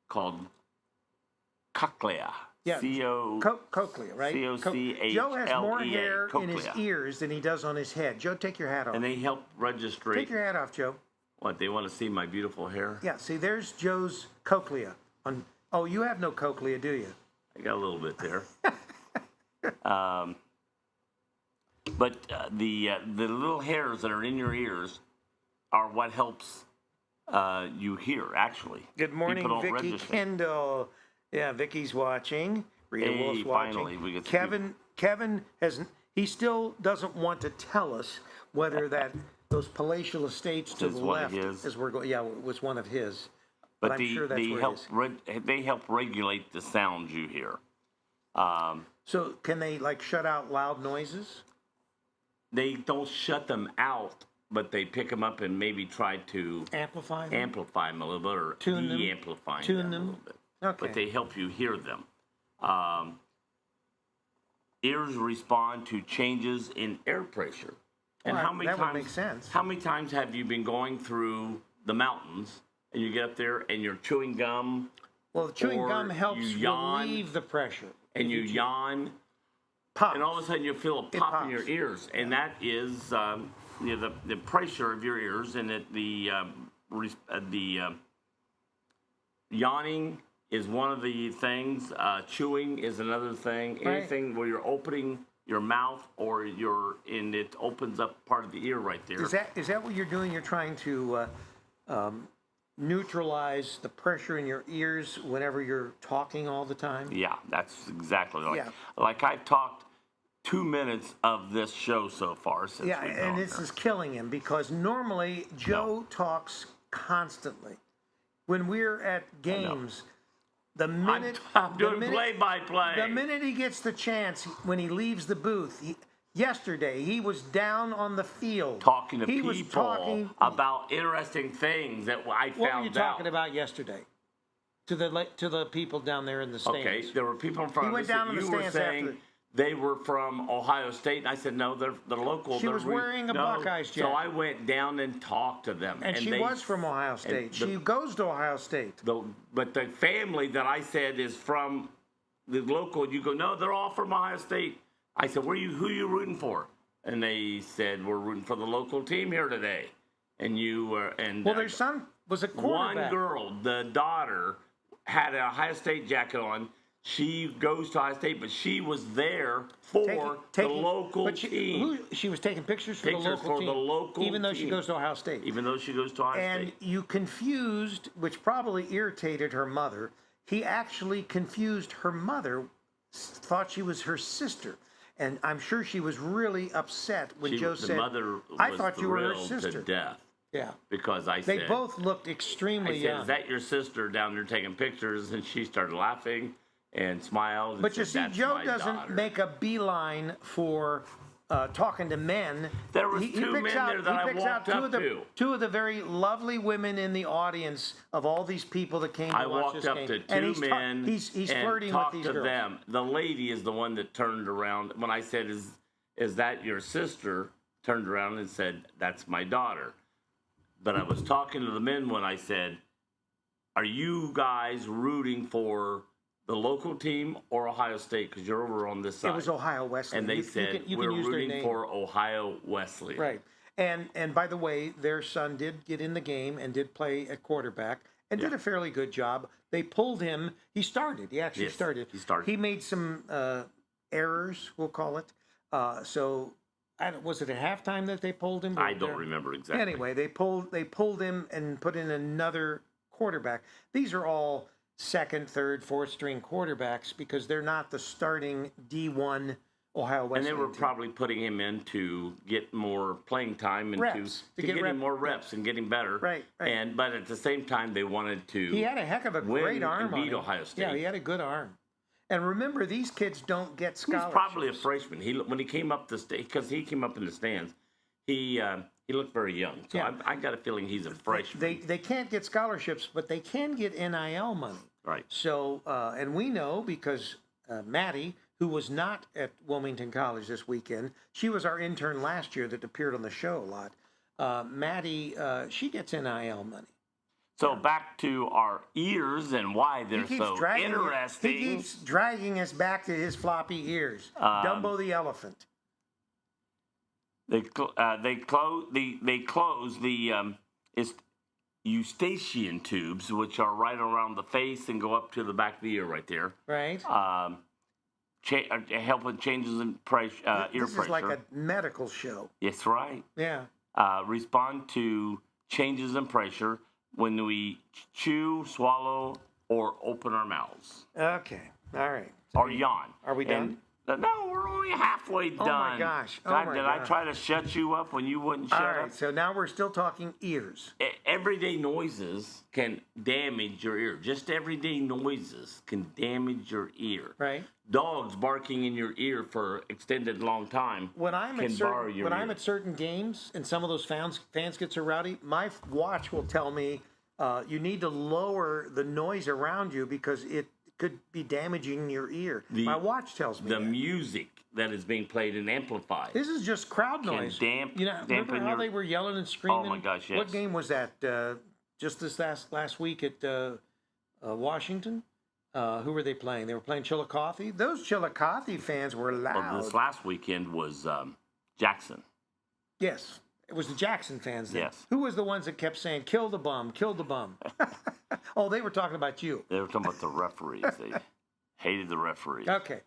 [SPEAKER 1] called cochlea.
[SPEAKER 2] Yeah, cochlea, right?
[SPEAKER 1] C-O-C-H-L-E-A.
[SPEAKER 2] Joe has more hair in his
[SPEAKER 1] cochlea.
[SPEAKER 2] ears than he does on his head. Joe, take your hat off.
[SPEAKER 1] And they help register.
[SPEAKER 2] Take your hat off, Joe.
[SPEAKER 1] What, they want to see my beautiful hair?
[SPEAKER 2] Yeah, see, there's Joe's cochlea. Oh, you have no cochlea, do you?
[SPEAKER 1] I got a little bit there. But the little hairs that are in your ears are what helps you hear, actually.
[SPEAKER 2] Good morning,
[SPEAKER 1] People don't
[SPEAKER 2] Vicky
[SPEAKER 1] register.
[SPEAKER 2] Kendall. Yeah, Vicky's watching. Rita
[SPEAKER 1] Hey,
[SPEAKER 2] Wolf's watching.
[SPEAKER 1] finally, we get to
[SPEAKER 2] Kevin he still doesn't want to tell us whether those palatial estates to
[SPEAKER 1] Is
[SPEAKER 2] the
[SPEAKER 1] one of
[SPEAKER 2] left,
[SPEAKER 1] his.
[SPEAKER 2] as we're going, yeah, was one of his.
[SPEAKER 1] But
[SPEAKER 2] I'm sure that's where it is.
[SPEAKER 1] they help regulate the sounds you hear.
[SPEAKER 2] So can they like shut out loud noises?
[SPEAKER 1] They don't shut them out, but they pick them up and maybe try to
[SPEAKER 2] Amplify them?
[SPEAKER 1] amplify them a little bit or
[SPEAKER 2] Tune them?
[SPEAKER 1] de-amplify
[SPEAKER 2] Tune
[SPEAKER 1] them a
[SPEAKER 2] them?
[SPEAKER 1] little bit.
[SPEAKER 2] Okay.
[SPEAKER 1] But they help you hear them. Ears respond to changes in air pressure. And
[SPEAKER 2] Well,
[SPEAKER 1] how many
[SPEAKER 2] that would
[SPEAKER 1] times?
[SPEAKER 2] make sense.
[SPEAKER 1] How many times have you been going through the mountains and you get up there and you're chewing gum
[SPEAKER 2] Well, chewing
[SPEAKER 1] or
[SPEAKER 2] gum helps
[SPEAKER 1] you yawn,
[SPEAKER 2] relieve the pressure.
[SPEAKER 1] and you yawn,
[SPEAKER 2] Pop.
[SPEAKER 1] and all of a sudden you feel a pop in your
[SPEAKER 2] pops.
[SPEAKER 1] ears, and that is the pressure of your ears, and the yawning is one of the things. Chewing is another thing.
[SPEAKER 2] Right.
[SPEAKER 1] Anything where you're opening your mouth or and it opens up part of the ear right there.
[SPEAKER 2] Is that what you're doing? You're trying to neutralize the pressure in your ears whenever you're talking all the time?
[SPEAKER 1] Yeah, that's exactly
[SPEAKER 2] Yeah.
[SPEAKER 1] like I've talked 2 minutes of this show so far since
[SPEAKER 2] Yeah,
[SPEAKER 1] we've
[SPEAKER 2] and
[SPEAKER 1] gone
[SPEAKER 2] this
[SPEAKER 1] there.
[SPEAKER 2] is killing him because normally Joe talks constantly. When we're at games, the minute
[SPEAKER 1] I'm
[SPEAKER 2] the
[SPEAKER 1] doing
[SPEAKER 2] minute-
[SPEAKER 1] play-by-play.
[SPEAKER 2] The minute he gets the chance, when he leaves the booth, yesterday he was down on the field
[SPEAKER 1] talking to
[SPEAKER 2] he
[SPEAKER 1] people
[SPEAKER 2] was talking.
[SPEAKER 1] about interesting things that I found out.
[SPEAKER 2] What were you talking about yesterday? To the people down there in the stands.
[SPEAKER 1] Okay, there were people in front
[SPEAKER 2] He
[SPEAKER 1] of
[SPEAKER 2] went
[SPEAKER 1] us
[SPEAKER 2] down
[SPEAKER 1] that
[SPEAKER 2] in the
[SPEAKER 1] you were
[SPEAKER 2] stands
[SPEAKER 1] saying
[SPEAKER 2] after-
[SPEAKER 1] they were from Ohio State, and I said, no, they're local.
[SPEAKER 2] She
[SPEAKER 1] They're
[SPEAKER 2] was wearing a Buckeyes
[SPEAKER 1] So
[SPEAKER 2] jacket.
[SPEAKER 1] I went down and talked to them.
[SPEAKER 2] And she
[SPEAKER 1] they-
[SPEAKER 2] was from Ohio State.
[SPEAKER 1] the-
[SPEAKER 2] She goes to Ohio State.
[SPEAKER 1] But the family that I said is from the local, you go, no, they're all from Ohio State. I said, who are you rooting for? And they said, we're rooting for the local team here today. And you were, and
[SPEAKER 2] Well, their son was a quarterback.
[SPEAKER 1] one girl, the daughter, had an Ohio State jacket on. She goes to Ohio State, but she was there for the local team.
[SPEAKER 2] She was taking pictures for
[SPEAKER 1] Pictures
[SPEAKER 2] the local
[SPEAKER 1] for
[SPEAKER 2] team.
[SPEAKER 1] the local
[SPEAKER 2] even though she
[SPEAKER 1] team.
[SPEAKER 2] goes to Ohio State.
[SPEAKER 1] Even though she goes to Ohio
[SPEAKER 2] And
[SPEAKER 1] State.
[SPEAKER 2] you confused, which probably irritated her mother. He actually confused her mother, thought she was her sister. And I'm sure she was really upset when Joe
[SPEAKER 1] The
[SPEAKER 2] said,
[SPEAKER 1] mother
[SPEAKER 2] I
[SPEAKER 1] was
[SPEAKER 2] thought you were her
[SPEAKER 1] thrilled
[SPEAKER 2] sister.
[SPEAKER 1] to death
[SPEAKER 2] Yeah.
[SPEAKER 1] because I
[SPEAKER 2] They
[SPEAKER 1] said,
[SPEAKER 2] both looked
[SPEAKER 1] I
[SPEAKER 2] extremely
[SPEAKER 1] said,
[SPEAKER 2] young.
[SPEAKER 1] is that your sister down there taking pictures? And she started laughing and smiled. And
[SPEAKER 2] But you
[SPEAKER 1] said,
[SPEAKER 2] see,
[SPEAKER 1] "That's
[SPEAKER 2] Joe
[SPEAKER 1] my
[SPEAKER 2] doesn't
[SPEAKER 1] daughter."
[SPEAKER 2] make a beeline for talking to men.
[SPEAKER 1] There was two
[SPEAKER 2] picks
[SPEAKER 1] men there that I
[SPEAKER 2] he picks out
[SPEAKER 1] walked up to.
[SPEAKER 2] two of the very lovely women in the audience of all these people that came to
[SPEAKER 1] I
[SPEAKER 2] watch
[SPEAKER 1] walked
[SPEAKER 2] this
[SPEAKER 1] up
[SPEAKER 2] game.
[SPEAKER 1] to
[SPEAKER 2] And
[SPEAKER 1] two
[SPEAKER 2] he's
[SPEAKER 1] men
[SPEAKER 2] he's
[SPEAKER 1] and
[SPEAKER 2] flirting with
[SPEAKER 1] talked
[SPEAKER 2] these
[SPEAKER 1] to
[SPEAKER 2] girls.
[SPEAKER 1] them. The lady is the one that turned around when I said, "Is that your sister?" Turned around and said, "That's my daughter." But I was talking to the men when I said, "Are you guys rooting for the local team or Ohio State? Because you're over on this side."
[SPEAKER 2] It was Ohio Wesleyan.
[SPEAKER 1] And they
[SPEAKER 2] You
[SPEAKER 1] said,
[SPEAKER 2] can
[SPEAKER 1] "We're
[SPEAKER 2] use their
[SPEAKER 1] rooting
[SPEAKER 2] name.
[SPEAKER 1] for Ohio Wesleyan."
[SPEAKER 2] Right. And by the way, their son did get in the game and did play at quarterback and did a fairly good job. They pulled him. He started. He actually
[SPEAKER 1] Yes,
[SPEAKER 2] started.
[SPEAKER 1] he started.
[SPEAKER 2] He made some errors, we'll call it. So was it at halftime that they pulled him?
[SPEAKER 1] I don't remember exactly.
[SPEAKER 2] Anyway, they pulled him and put in another quarterback. These are all second, third, fourth string quarterbacks because they're not the starting D1 Ohio
[SPEAKER 1] And
[SPEAKER 2] Wesleyan
[SPEAKER 1] they were
[SPEAKER 2] team.
[SPEAKER 1] probably putting him in to get more playing time and
[SPEAKER 2] Reps,
[SPEAKER 1] to
[SPEAKER 2] to get
[SPEAKER 1] get him more reps and getting better.
[SPEAKER 2] Right.
[SPEAKER 1] But at the same time, they wanted to.
[SPEAKER 2] He had a heck of a
[SPEAKER 1] win
[SPEAKER 2] great arm
[SPEAKER 1] and
[SPEAKER 2] on
[SPEAKER 1] beat
[SPEAKER 2] him.
[SPEAKER 1] Ohio State.
[SPEAKER 2] Yeah, he had a good arm. And remember, these kids don't get
[SPEAKER 1] He's
[SPEAKER 2] scholarships.
[SPEAKER 1] probably a freshman. When he came up the because he came up in the stands, he looked very young. So
[SPEAKER 2] Yeah.
[SPEAKER 1] I got a feeling he's a freshman.
[SPEAKER 2] They can't get scholarships, but they can get NIL money.
[SPEAKER 1] Right.
[SPEAKER 2] So, and we know because Maddie, who was not at Wilmington College this weekend, she was our intern last year that appeared on the show a lot. Maddie, she gets NIL money.
[SPEAKER 1] So back to our ears and why they're so interesting.
[SPEAKER 2] He keeps dragging us back to his floppy ears. Dumbo the elephant.
[SPEAKER 1] They close the eustachian tubes, which are right around the face and go up to the back of the ear right there.
[SPEAKER 2] Right.
[SPEAKER 1] Help with changes in pressure, ear
[SPEAKER 2] This
[SPEAKER 1] pressure.
[SPEAKER 2] is like a medical show.
[SPEAKER 1] Yes, right.
[SPEAKER 2] Yeah.
[SPEAKER 1] Respond to changes in pressure when we chew, swallow, or open our mouths.
[SPEAKER 2] Okay. All right.
[SPEAKER 1] or yawn.
[SPEAKER 2] Are we done?
[SPEAKER 1] No, we're only halfway done.
[SPEAKER 2] Oh my gosh. Oh
[SPEAKER 1] God,
[SPEAKER 2] my
[SPEAKER 1] did
[SPEAKER 2] God.
[SPEAKER 1] I try to shut you up when you wouldn't shut
[SPEAKER 2] All
[SPEAKER 1] up?
[SPEAKER 2] right. So now we're still talking ears.
[SPEAKER 1] Everyday noises can damage your ear. Just everyday noises can damage your ear.
[SPEAKER 2] Right.
[SPEAKER 1] Dogs barking in your ear for extended long time
[SPEAKER 2] When I'm
[SPEAKER 1] can borrow your ear.
[SPEAKER 2] I'm at certain games and some of those fans get so rowdy, my watch will tell me you need to lower the noise around you because it could be damaging your ear. My watch tells me
[SPEAKER 1] the
[SPEAKER 2] that.
[SPEAKER 1] music that is being played and amplified.
[SPEAKER 2] This is just crowd noise. Remember
[SPEAKER 1] dampen
[SPEAKER 2] how
[SPEAKER 1] your-
[SPEAKER 2] they were yelling and screaming?
[SPEAKER 1] Oh my gosh, yes.
[SPEAKER 2] What game was that? Just this last week at Washington? Who were they playing? They were playing Chillicothe. Those Chillicothe fans were loud.
[SPEAKER 1] Well, this last weekend was Jackson.
[SPEAKER 2] Yes, it was the Jackson fans then.
[SPEAKER 1] Yes.
[SPEAKER 2] Who was the ones that kept saying, kill the bum, kill the bum? Oh, they were talking about you.
[SPEAKER 1] They were talking about the referees. They hated the referees.
[SPEAKER 2] Okay.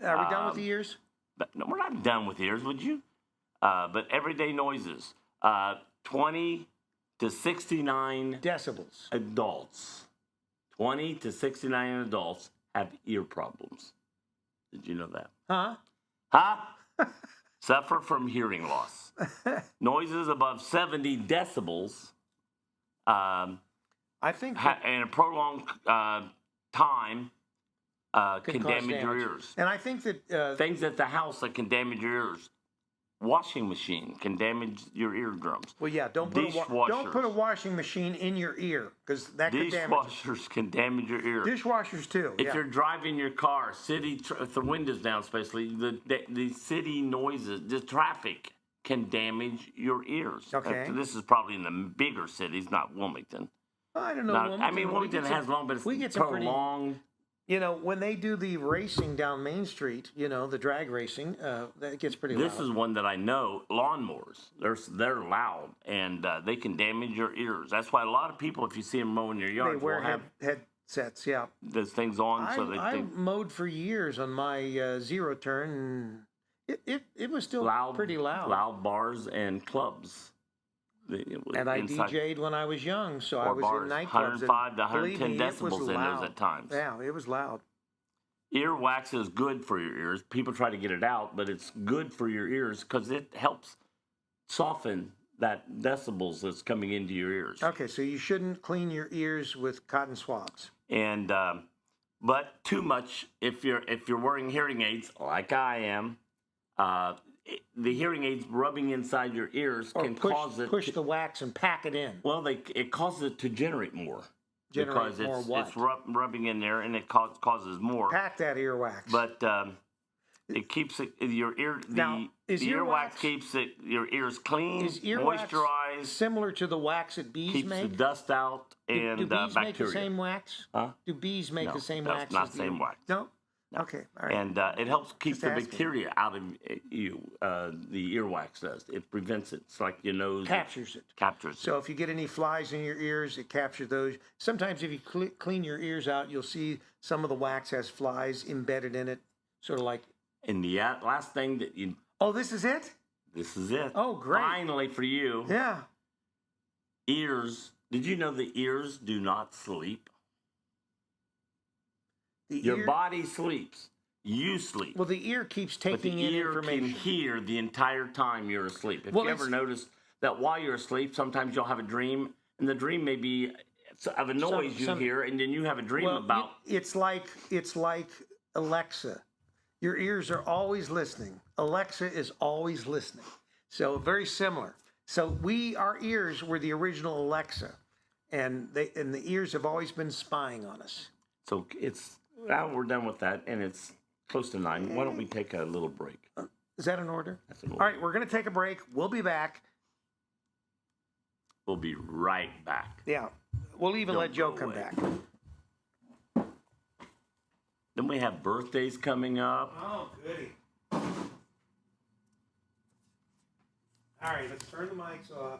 [SPEAKER 2] Are we done with the ears?
[SPEAKER 1] But no, we're not done with ears, would you? But everyday noises. 20 to 69
[SPEAKER 2] Decibels.
[SPEAKER 1] adults. 20 to 69 adults have ear problems. Did you know that?
[SPEAKER 2] Huh?
[SPEAKER 1] Huh? Suffer from hearing loss. Noises above 70 decibels
[SPEAKER 2] I think
[SPEAKER 1] and a prolonged time can
[SPEAKER 2] cause
[SPEAKER 1] damage your
[SPEAKER 2] damage.
[SPEAKER 1] ears.
[SPEAKER 2] And I think that
[SPEAKER 1] Things at the house that can damage your ears. Washing machine can damage your eardrums.
[SPEAKER 2] well, yeah, don't put a
[SPEAKER 1] Dishwashers.
[SPEAKER 2] washing machine in your ear because that could damage it.
[SPEAKER 1] Dishwashers can damage your ears.
[SPEAKER 2] Dishwashers too.
[SPEAKER 1] If
[SPEAKER 2] yeah.
[SPEAKER 1] you're driving your car, if the windows down, especially the city noises, the traffic can damage your ears.
[SPEAKER 2] Okay.
[SPEAKER 1] This is probably in the bigger cities, not Wilmington.
[SPEAKER 2] I don't know.
[SPEAKER 1] Wilmington has long, but it's
[SPEAKER 2] we get some pretty.
[SPEAKER 1] prolonged.
[SPEAKER 2] You know, when they do the racing down Main Street, the drag racing, that gets pretty
[SPEAKER 1] This
[SPEAKER 2] loud.
[SPEAKER 1] is one that I know. Lawnmowers, they're loud and they can damage your ears. That's why a lot of people, if you see them mowing your yard,
[SPEAKER 2] They wear
[SPEAKER 1] will have
[SPEAKER 2] headsets, yeah.
[SPEAKER 1] those things on so they
[SPEAKER 2] I
[SPEAKER 1] think
[SPEAKER 2] mowed for years on my zero turn, and it was still pretty loud.
[SPEAKER 1] Loud bars and clubs.
[SPEAKER 2] And I DJ'd when I was young, so I was
[SPEAKER 1] bars,
[SPEAKER 2] in nightclubs.
[SPEAKER 1] 105 to
[SPEAKER 2] and believe
[SPEAKER 1] 110
[SPEAKER 2] me, it was
[SPEAKER 1] decibels in those
[SPEAKER 2] loud.
[SPEAKER 1] at times.
[SPEAKER 2] Yeah, it was loud.
[SPEAKER 1] Earwax is good for your ears. People try to get it out, but it's good for your ears because it helps soften that decibels that's coming into your ears.
[SPEAKER 2] Okay, so you shouldn't clean your ears with cotton swabs.
[SPEAKER 1] And but too much if you're wearing hearing aids like I am, the hearing aids rubbing inside your ears
[SPEAKER 2] Or
[SPEAKER 1] can
[SPEAKER 2] push,
[SPEAKER 1] cause it.
[SPEAKER 2] push the wax and pack it in.
[SPEAKER 1] Well, it causes it to generate more.
[SPEAKER 2] Generate
[SPEAKER 1] because
[SPEAKER 2] more what?
[SPEAKER 1] it's rubbing in there and it causes more.
[SPEAKER 2] Pack that earwax.
[SPEAKER 1] But it keeps your ear.
[SPEAKER 2] Now, is
[SPEAKER 1] the earwax
[SPEAKER 2] earwax-
[SPEAKER 1] keeps your ears clean,
[SPEAKER 2] Is earwax
[SPEAKER 1] moisturized,
[SPEAKER 2] similar to the wax that bees
[SPEAKER 1] keeps
[SPEAKER 2] make?
[SPEAKER 1] the dust out and
[SPEAKER 2] do bees
[SPEAKER 1] bacteria.
[SPEAKER 2] make the same wax?
[SPEAKER 1] Huh?
[SPEAKER 2] Do bees make
[SPEAKER 1] No,
[SPEAKER 2] the same
[SPEAKER 1] that's
[SPEAKER 2] wax?
[SPEAKER 1] not
[SPEAKER 2] as
[SPEAKER 1] the same wax.
[SPEAKER 2] No? Okay, all right.
[SPEAKER 1] And it helps keep
[SPEAKER 2] Just
[SPEAKER 1] the
[SPEAKER 2] asking.
[SPEAKER 1] bacteria out of you. The earwax does. It prevents it. It's like your nose.
[SPEAKER 2] Captures it.
[SPEAKER 1] Captures
[SPEAKER 2] So if you get any flies in your ears, it captures those. Sometimes if you clean your ears out, you'll see some of the wax has flies embedded in it, sort of like.
[SPEAKER 1] it. And the last thing that you.
[SPEAKER 2] Oh, this is it?
[SPEAKER 1] This is it.
[SPEAKER 2] Oh, great.
[SPEAKER 1] Finally for you.
[SPEAKER 2] Yeah.
[SPEAKER 1] Ears. Did you know the ears do not sleep?
[SPEAKER 2] The
[SPEAKER 1] Your
[SPEAKER 2] ear,
[SPEAKER 1] body sleeps. You sleep.
[SPEAKER 2] Well, the ear keeps
[SPEAKER 1] But
[SPEAKER 2] taking
[SPEAKER 1] the
[SPEAKER 2] in
[SPEAKER 1] ear
[SPEAKER 2] information.
[SPEAKER 1] can hear the entire time you're asleep. If
[SPEAKER 2] Well,
[SPEAKER 1] you ever
[SPEAKER 2] it's-
[SPEAKER 1] notice that while you're asleep, sometimes you'll have a dream, and the dream may be of a noise you hear, and then you have a dream
[SPEAKER 2] Well,
[SPEAKER 1] about.
[SPEAKER 2] it's like Alexa. Your ears are always listening. Alexa is always listening. So very similar. So our ears were the original Alexa, and the ears have always been spying on us.
[SPEAKER 1] So now we're done with that, and it's close to 9. Why don't we take a little break?
[SPEAKER 2] Is that an order?
[SPEAKER 1] That's an
[SPEAKER 2] All
[SPEAKER 1] order.
[SPEAKER 2] right, we're going to take a break. We'll be back.
[SPEAKER 1] We'll be right back.
[SPEAKER 2] Yeah, we'll even
[SPEAKER 1] Don't
[SPEAKER 2] let Joe
[SPEAKER 1] go
[SPEAKER 2] come
[SPEAKER 1] away.
[SPEAKER 2] back.
[SPEAKER 1] Then we have birthdays coming up.
[SPEAKER 2] Oh, goody. All right, let's turn the mics off.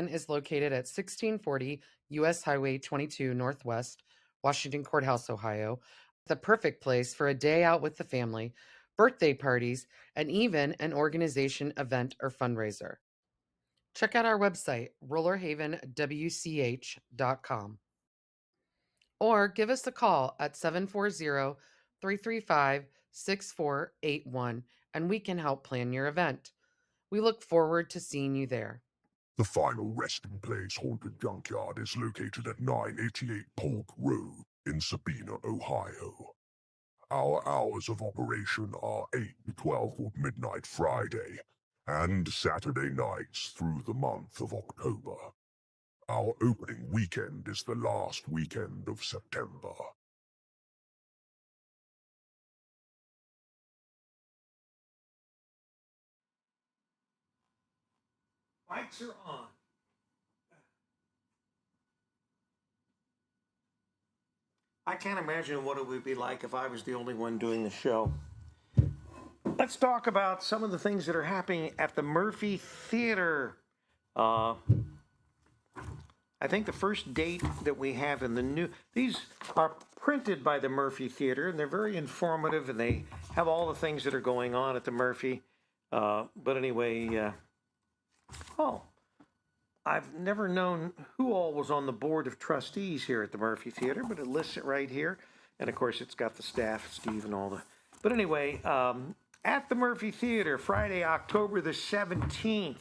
[SPEAKER 4] Haven is located at 1640 U.S. Highway 22 Northwest, Washington Courthouse, Ohio. The perfect place for a day out with the family, birthday parties, and even an organization event or fundraiser. Check out our website, rollerhavenwch.com, or give us a call at 740-335-6481, and we can help plan your event. We look forward to seeing you there.
[SPEAKER 3] The final resting place haunted junkyard is located at 988 Polk Road in Sabina, Ohio. Our hours of operation are 8 to 12 for midnight Friday and Saturday nights through the month of October. Our opening weekend is the last weekend of September.
[SPEAKER 2] Lights are on. I can't imagine what it would be like if I was the only one doing the show. Let's talk about some of the things that are happening at the Murphy Theater. I think the first date that we have in the these are printed by the Murphy Theater, and they're very informative, and they have all the things that are going on at the Murphy. But anyway, I've never known who all was on the board of trustees here at the Murphy Theater, but it lists it right here. And of course, it's got the staff, Steve, and all the. But anyway, at the Murphy Theater, Friday, October the 17th,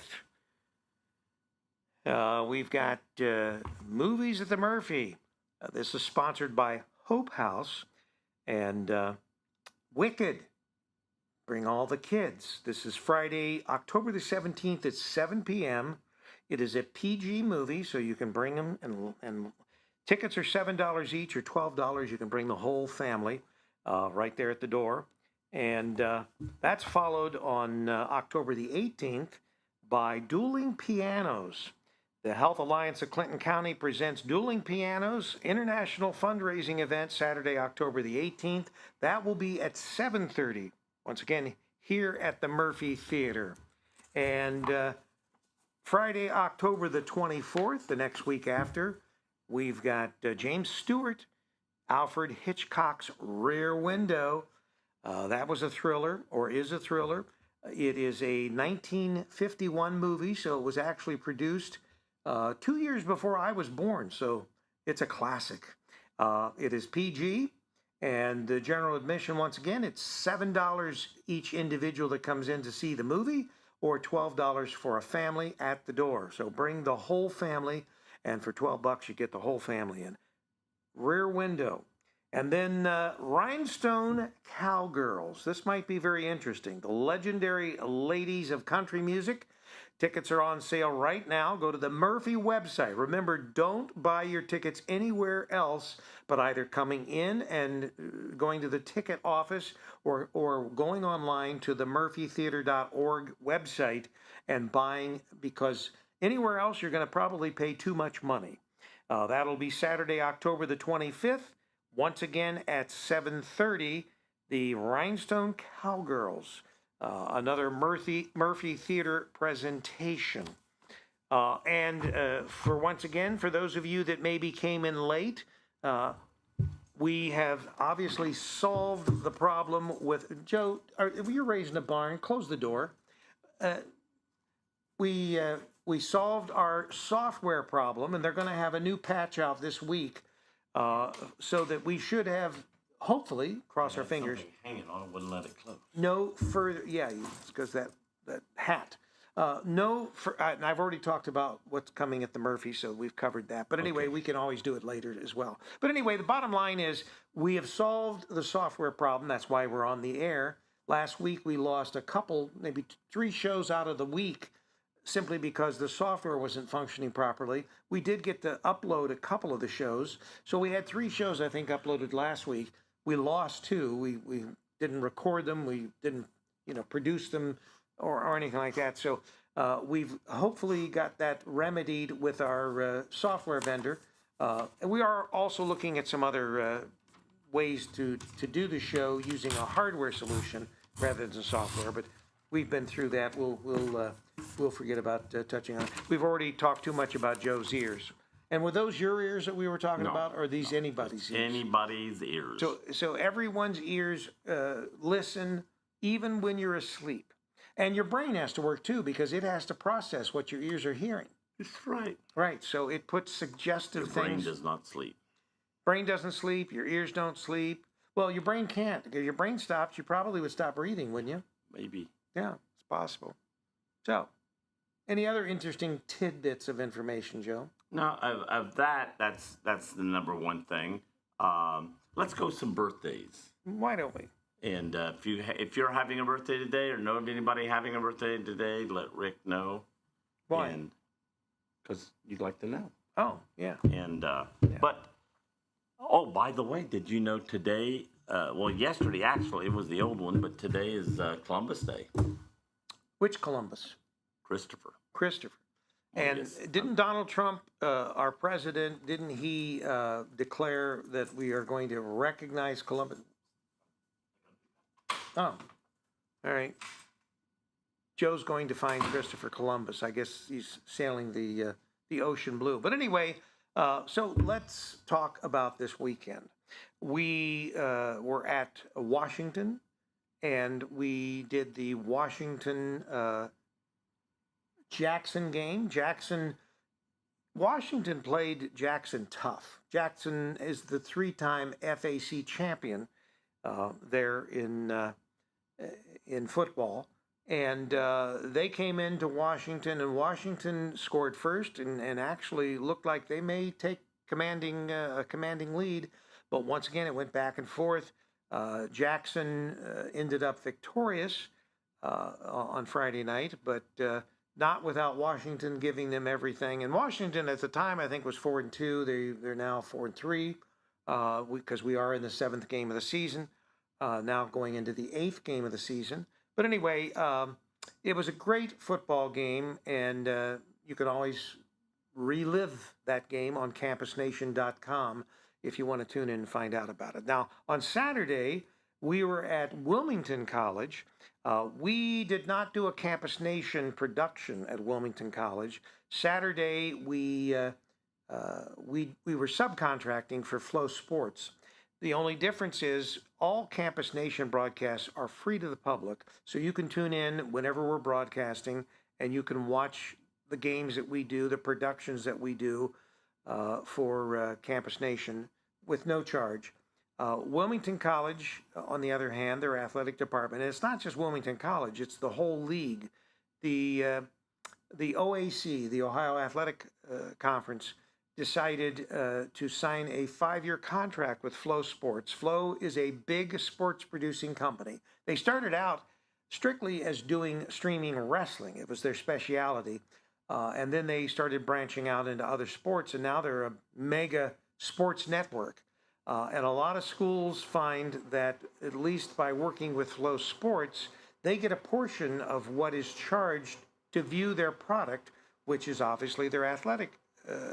[SPEAKER 2] we've got movies at the Murphy. This is sponsored by Hope House and Wicked. Bring all the kids. This is Friday, October the 17th at 7 p.m. It is a PG movie, so you can bring them, and tickets are $7 each or $12. You can bring the whole family right there at the door. And that's followed on October the 18th by Dueling Pianos. The Health Alliance of Clinton County presents Dueling Pianos International Fundraising Event Saturday, October the 18th. That will be at 7:30. Once again, here at the Murphy Theater. And Friday, October the 24th, the next week after, we've got James Stewart, Alfred Hitchcock's Rear Window. That was a thriller, or is a thriller. It is a 1951 movie, so it was actually produced 2 years before I was born, so it's a classic. It is PG, and the general admission, once again, it's $7 each individual that comes in to see the movie, or $12 for a family at the door. So bring the whole family, and for $12 you get the whole family in. Rear Window. And then Rhinestone Cowgirls. This might be very interesting. The legendary ladies of country music. Tickets are on sale right now. Go to the Murphy website. Remember, don't buy your tickets anywhere else but either coming in and going to the ticket office or going online to the murphytheater.org website and buying, because anywhere else you're going to probably pay too much money. That'll be Saturday, October the 25th. Once again at 7:30, the Rhinestone Cowgirls. Another Murphy Theater presentation. And for once again, for those of you that maybe came in late, we have obviously solved the problem with Joe. If you're raising a barn, close the door. We solved our software problem, and they're going to have a new patch out this week, so that we should have. Hopefully, cross our fingers.
[SPEAKER 1] Hanging on it wouldn't let it close.
[SPEAKER 2] No further, yeah, because that hat. And I've already talked about what's coming at the Murphy, so we've covered that. But anyway, we can always do it later as well. But anyway, the bottom line is we have solved the software problem. That's why we're on the air. Last week we lost a couple, maybe 3 shows out of the week, simply because the software wasn't functioning properly. We did get to upload a couple of the shows. So we had 3 shows, I think, uploaded last week. We lost 2. We didn't record them. We didn't, produce them or anything like that. So we've hopefully got that remedied with our software vendor. And we are also looking at some other ways to do the show using a hardware solution rather than software. But we've been through that. We'll we'll forget about touching on it. We've already talked too much about Joe's ears. And were those your ears that we were talking
[SPEAKER 1] No,
[SPEAKER 2] about, or are these anybody's ears?
[SPEAKER 1] Anybody's ears.
[SPEAKER 2] So everyone's ears listen even when you're asleep. And your brain has to work too, because it has to process what your ears are hearing.
[SPEAKER 1] That's right.
[SPEAKER 2] Right, so it puts suggestive
[SPEAKER 1] Your brain
[SPEAKER 2] things.
[SPEAKER 1] does not sleep.
[SPEAKER 2] Brain doesn't sleep, your ears don't sleep. Well, your brain can't. If your brain stops, you probably would stop breathing, wouldn't you?
[SPEAKER 1] Maybe.
[SPEAKER 2] Yeah, it's possible. So, any other interesting tidbits of information, Joe?
[SPEAKER 1] No, of that's the number one thing. Let's go some birthdays.
[SPEAKER 2] Why don't we?
[SPEAKER 1] And if you're having a birthday today, or know of anybody having a birthday today, let Rick know.
[SPEAKER 2] Why?
[SPEAKER 1] Because you'd like to know.
[SPEAKER 2] Oh, yeah.
[SPEAKER 1] And but oh, by the way, did you know today? Well, yesterday actually it was the old one, but today is Columbus Day.
[SPEAKER 2] Which Columbus?
[SPEAKER 1] Christopher. Oh,
[SPEAKER 2] And
[SPEAKER 1] yes.
[SPEAKER 2] didn't Donald Trump, our president, didn't he declare that we are going to recognize Columbus? Oh, all right. Joe's going to find Christopher Columbus. I guess he's sailing the ocean blue. But anyway, so let's talk about this weekend. We were at Washington, and we did the Washington Jackson game. Washington played Jackson tough. Jackson is the three-time FAC champion there in football. And they came into Washington, and Washington scored first and actually looked like they may take a commanding lead. But once again, it went back and forth. Jackson ended up victorious on Friday night, but not without Washington giving them everything. And Washington at the time, I think, was 4-2. They're now 4-3 because we are in the seventh game of the season, now going into the eighth game of the season. But anyway, it was a great football game, and you can always relive that game on campusnation.com if you want to tune in and find out about it. Now, on Saturday, we were at Wilmington College. We did not do a Campus Nation production at Wilmington College. Saturday, we were subcontracting for Flow Sports. The only difference is all Campus Nation broadcasts are free to the public, so you can tune in whenever we're broadcasting, and you can watch the games that we do, the productions that we do for Campus Nation with no charge. Wilmington College, on the other hand, their athletic department, and it's not just Wilmington College, it's the whole league. The OAC, the Ohio Athletic Conference, decided to sign a 5-year contract with Flow Sports. Flow is a big sports producing company. They started out strictly as doing streaming wrestling. It was their specialty. And then they started branching out into other sports, and now they're a mega sports network. And a lot of schools find that, at least by working with Flow Sports, they get a portion of what is charged to view their product, which is obviously their athletic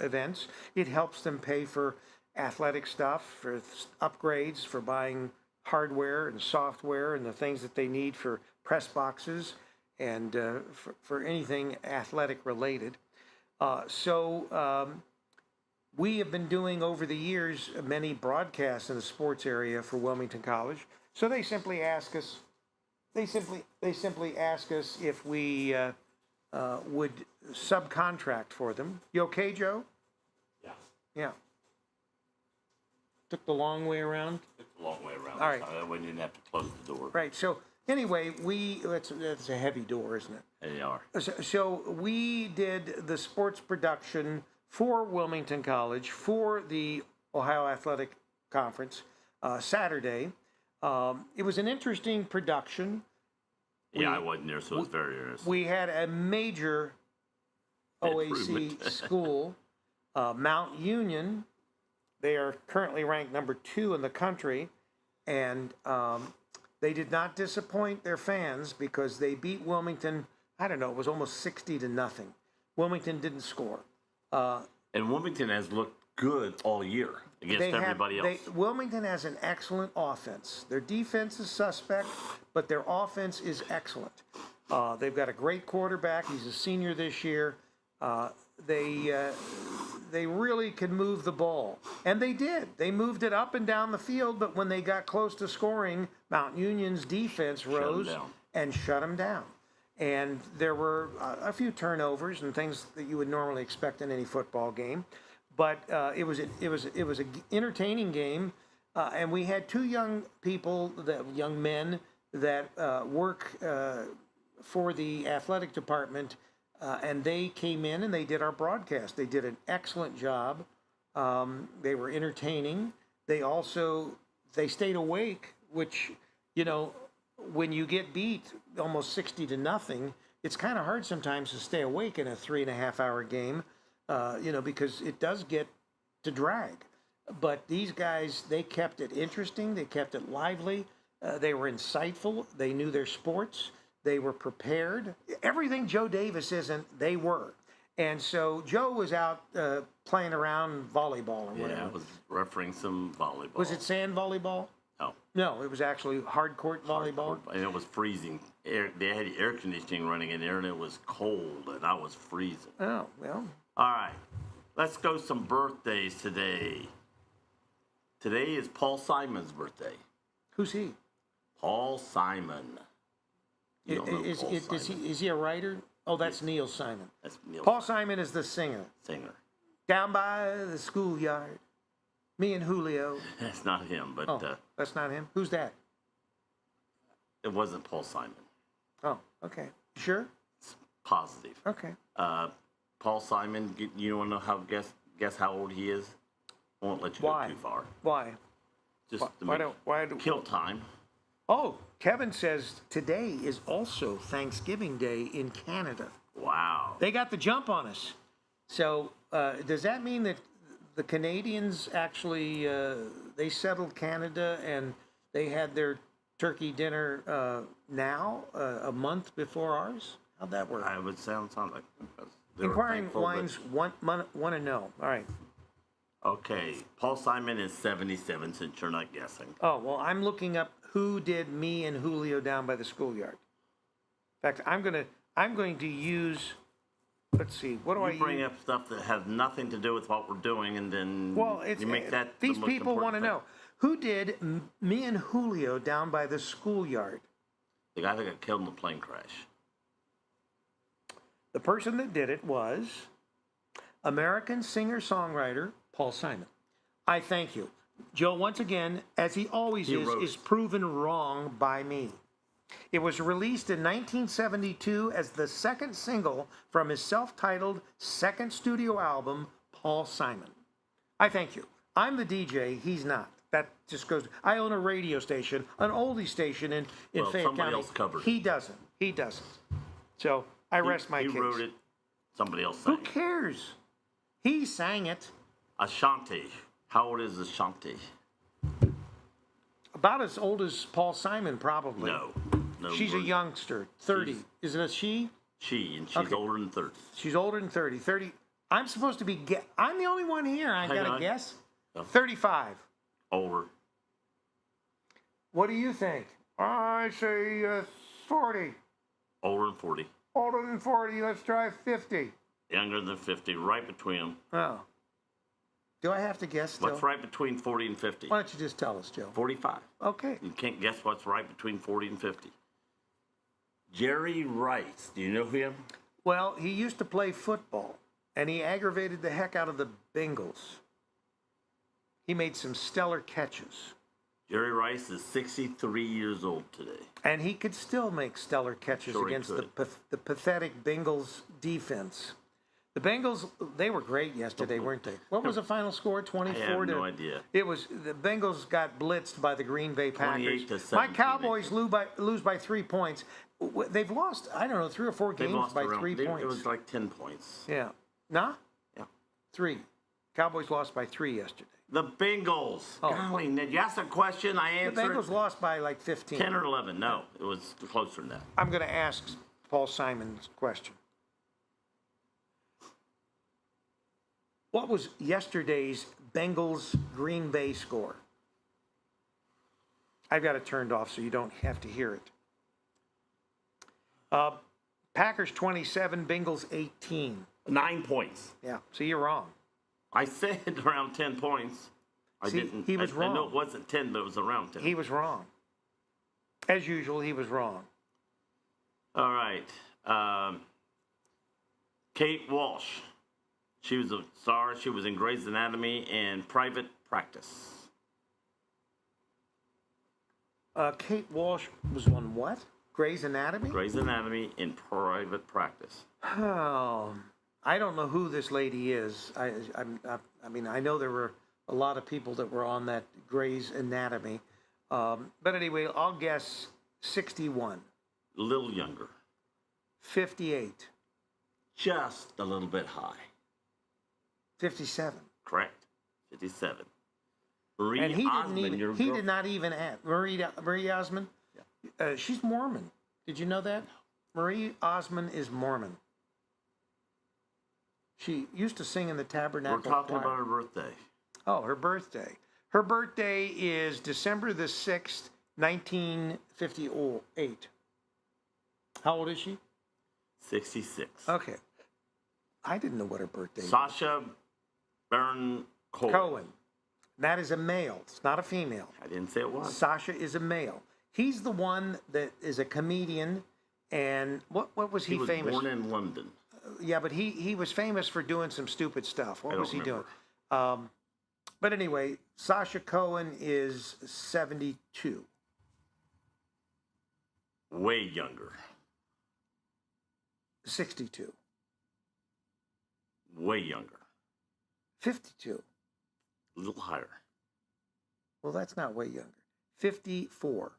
[SPEAKER 2] events. It helps them pay for athletic stuff, for upgrades, for buying hardware and software and the things that they need for press boxes and for anything athletic related. We have been doing over the years many broadcasts in the sports area for Wilmington College. So they simply ask us. They simply ask us if we would subcontract for them. You okay, Joe?
[SPEAKER 1] Yeah.
[SPEAKER 2] Yeah. Took the long way around.
[SPEAKER 1] It's a long way around.
[SPEAKER 2] All right.
[SPEAKER 1] So that way you didn't have to close the door.
[SPEAKER 2] Right. So anyway, it's a heavy door, isn't it?
[SPEAKER 1] They are.
[SPEAKER 2] So we did the sports production for Wilmington College for the Ohio Athletic Conference Saturday. It was an interesting production.
[SPEAKER 1] Yeah, I wasn't there, so it's very interesting.
[SPEAKER 2] We had a major OAC
[SPEAKER 1] Improvement.
[SPEAKER 2] school, Mount Union. They are currently ranked number 2 in the country, and they did not disappoint their fans because they beat Wilmington. I don't know, it was almost 60-0. Wilmington didn't score.
[SPEAKER 1] And Wilmington has looked good all year against everybody else.
[SPEAKER 2] Wilmington has an excellent offense. Their defense is suspect, but their offense is excellent. They've got a great quarterback. He's a senior this year. They really can move the ball, and they did. They moved it up and down the field, but when they got close to scoring, Mount Union's defense rose and shut them down. And there were a few turnovers and things that you would normally expect in any football game, but it was an entertaining game, and we had two young men that work for the athletic department. And they came in and they did our broadcast. They did an excellent job. They were entertaining. They stayed awake, which, when you get beat almost 60-0, it's kind of hard sometimes to stay awake in a 3.5-hour game, because it does get to drag. But these guys, they kept it interesting. They kept it lively. They were insightful. They knew their sports. They were prepared. Everything Joe Davis isn't, they were. And so Joe was out playing around volleyball or whatever.
[SPEAKER 1] Yeah, I was refereeing some volleyball.
[SPEAKER 2] Was it sand volleyball?
[SPEAKER 1] No.
[SPEAKER 2] No, it was actually hard court volleyball.
[SPEAKER 1] And it was freezing. They had air conditioning running in there, and it was cold, and I was freezing.
[SPEAKER 2] Oh, well.
[SPEAKER 1] All right. Let's go some birthdays today. Today is Paul Simon's birthday.
[SPEAKER 2] Who's he?
[SPEAKER 1] Paul Simon. You don't know Paul Simon.
[SPEAKER 2] Is he a writer? Oh, that's Neil Simon.
[SPEAKER 1] That's Neil
[SPEAKER 2] Paul Simon is the singer. Down by the schoolyard. Me and Julio.
[SPEAKER 1] That's not him, but
[SPEAKER 2] that's not him. Who's that?
[SPEAKER 1] It wasn't Paul Simon.
[SPEAKER 2] Oh, okay. Sure?
[SPEAKER 1] It's positive.
[SPEAKER 2] Okay.
[SPEAKER 1] Paul Simon, you want to know guess how old he is? I won't let you go too far.
[SPEAKER 2] Why?
[SPEAKER 1] Just kill time.
[SPEAKER 2] Oh, Kevin says today is also Thanksgiving Day in Canada.
[SPEAKER 1] Wow.
[SPEAKER 2] They got the jump on us. So does that mean that the Canadians actually, they settled Canada and they had their turkey dinner now, a month before ours? How'd that work?
[SPEAKER 1] I would sound like
[SPEAKER 2] Inquiring minds want to know. All right.
[SPEAKER 1] Okay. Paul Simon is 77, since you're not guessing.
[SPEAKER 2] Oh, well, I'm looking up who did Me and Julio Down by the Schoolyard. In fact, I'm going to use, let's see, what do I use?
[SPEAKER 1] You bring up stuff that has nothing to do with what we're doing, and then you make that
[SPEAKER 2] these people want to know. Who did Me and Julio Down by the Schoolyard?
[SPEAKER 1] The guy that got killed in the plane crash.
[SPEAKER 2] The person that did it was American singer-songwriter Paul Simon. I thank you. Joe, once again, as he always is proven wrong by me. It was released in 1972 as the second single from his self-titled second studio album, Paul Simon. I thank you. I'm the DJ, he's not. That just goes, I own a radio station, an oldie station in Fayette County.
[SPEAKER 1] Else covered
[SPEAKER 2] He doesn't. So I rest my case.
[SPEAKER 1] He wrote it, somebody else sang it.
[SPEAKER 2] Who cares? He sang it.
[SPEAKER 1] Ashanti. How old is Ashanti?
[SPEAKER 2] About as old as Paul Simon, probably.
[SPEAKER 1] No.
[SPEAKER 2] She's a youngster. 30. Is it a she?
[SPEAKER 1] She, and she's older than 30.
[SPEAKER 2] She's older than 30. 30. I'm supposed to be I'm the only one here. I got to guess.
[SPEAKER 1] No.
[SPEAKER 2] 35.
[SPEAKER 1] Older.
[SPEAKER 2] What do you think? I say 40.
[SPEAKER 1] Older than 40.
[SPEAKER 2] Older than 40. Let's try 50.
[SPEAKER 1] Younger than 50. Right between them.
[SPEAKER 2] Oh. Do I have to guess still?
[SPEAKER 1] What's right between 40 and 50?
[SPEAKER 2] Why don't you just tell us, Joe?
[SPEAKER 1] 45.
[SPEAKER 2] Okay.
[SPEAKER 1] You can't guess what's right between 40 and 50. Jerry Rice. Do you know him?
[SPEAKER 2] Well, he used to play football, and he aggravated the heck out of the Bengals. He made some stellar catches.
[SPEAKER 1] Jerry Rice is 63 years old today.
[SPEAKER 2] And he could still make stellar catches against the pathetic Bengals defense. The Bengals, they were great yesterday, weren't they? What was the final score? 24
[SPEAKER 1] I have no idea.
[SPEAKER 2] It was the Bengals got blitzed by the Green Bay Packers.
[SPEAKER 1] 28-17.
[SPEAKER 2] My Cowboys lose by 3 points. They've lost, I don't know, 3 or 4 games by 3 points.
[SPEAKER 1] It was like 10 points.
[SPEAKER 2] Yeah. Nah?
[SPEAKER 1] Yeah.
[SPEAKER 2] 3. Cowboys lost by 3 yesterday.
[SPEAKER 1] The Bengals. Oh. Golly, Ned, you asked a question, I answered.
[SPEAKER 2] The Bengals lost by like 15.
[SPEAKER 1] 10 or 11. No, it was closer than that.
[SPEAKER 2] I'm going to ask Paul Simon's question. What was yesterday's Bengals Green Bay score? I've got it turned off so you don't have to hear it. Packers 27, Bengals 18.
[SPEAKER 1] 9 points.
[SPEAKER 2] Yeah, so you're wrong.
[SPEAKER 1] I said around 10 points. I
[SPEAKER 2] See,
[SPEAKER 1] didn't.
[SPEAKER 2] he was
[SPEAKER 1] I know
[SPEAKER 2] wrong.
[SPEAKER 1] it wasn't 10, but it was around 10.
[SPEAKER 2] He was wrong. As usual, he was wrong.
[SPEAKER 1] All right. Kate Walsh. She was a star. She was in Grey's Anatomy and Private Practice.
[SPEAKER 2] Kate Walsh was on what? Grey's Anatomy?
[SPEAKER 1] Grey's Anatomy in Private Practice.
[SPEAKER 2] Oh, I don't know who this lady is. I mean, I know there were a lot of people that were on that Grey's Anatomy. But anyway, I'll guess 61.
[SPEAKER 1] A little younger.
[SPEAKER 2] 58.
[SPEAKER 1] Just a little bit high.
[SPEAKER 2] 57.
[SPEAKER 1] Correct. 57. Marie
[SPEAKER 2] And he
[SPEAKER 1] Osmond,
[SPEAKER 2] didn't even,
[SPEAKER 1] your
[SPEAKER 2] he
[SPEAKER 1] girl-
[SPEAKER 2] did not even ask. Marie Osmond?
[SPEAKER 1] Yeah.
[SPEAKER 2] She's Mormon. Did you know that? Marie Osmond is Mormon. She used to sing in the Tabernacle
[SPEAKER 1] We're talking
[SPEAKER 2] Choir.
[SPEAKER 1] about her birthday.
[SPEAKER 2] Oh, her birthday. Her birthday is December the 6th, 1958. How old is she?
[SPEAKER 1] 66.
[SPEAKER 2] Okay. I didn't know what her birthday was.
[SPEAKER 1] Sasha Baron Cohen.
[SPEAKER 2] Cohen. That is a male. It's not a female.
[SPEAKER 1] I didn't say it was.
[SPEAKER 2] Sasha is a male. He's the one that is a comedian. And what was
[SPEAKER 1] He
[SPEAKER 2] he
[SPEAKER 1] was
[SPEAKER 2] famous?
[SPEAKER 1] born in London.
[SPEAKER 2] Yeah, but he was famous for doing some stupid stuff. What
[SPEAKER 1] I
[SPEAKER 2] was
[SPEAKER 1] don't
[SPEAKER 2] he
[SPEAKER 1] remember.
[SPEAKER 2] doing? But anyway, Sasha Cohen is 72.
[SPEAKER 1] Way younger.
[SPEAKER 2] 62.
[SPEAKER 1] Way younger.
[SPEAKER 2] 52.
[SPEAKER 1] A little higher.
[SPEAKER 2] Well, that's not way younger. 54.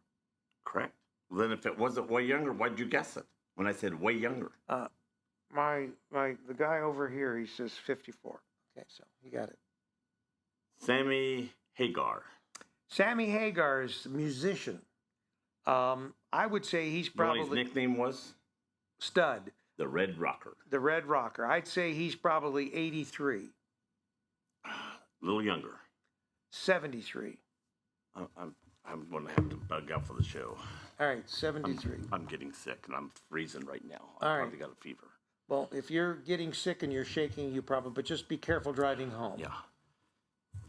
[SPEAKER 1] Correct. Well, then if it wasn't way younger, why'd you guess it? When I said way younger.
[SPEAKER 2] The guy over here, he says 54. Okay, so you got it.
[SPEAKER 1] Sammy Hagar.
[SPEAKER 2] Sammy Hagar is a musician. I would say he's
[SPEAKER 1] You know what his
[SPEAKER 2] probably
[SPEAKER 1] nickname was?
[SPEAKER 2] Stud,
[SPEAKER 1] The Red Rocker.
[SPEAKER 2] the Red Rocker. I'd say he's probably 83,
[SPEAKER 1] A little younger.
[SPEAKER 2] 73.
[SPEAKER 1] I'm going to have to bug out for the show.
[SPEAKER 2] All right, 73.
[SPEAKER 1] I'm getting sick and I'm freezing right now.
[SPEAKER 2] All
[SPEAKER 1] I
[SPEAKER 2] right.
[SPEAKER 1] probably got a fever.
[SPEAKER 2] Well, if you're getting sick and you're shaking, you probably, but just be careful driving home.
[SPEAKER 1] Yeah.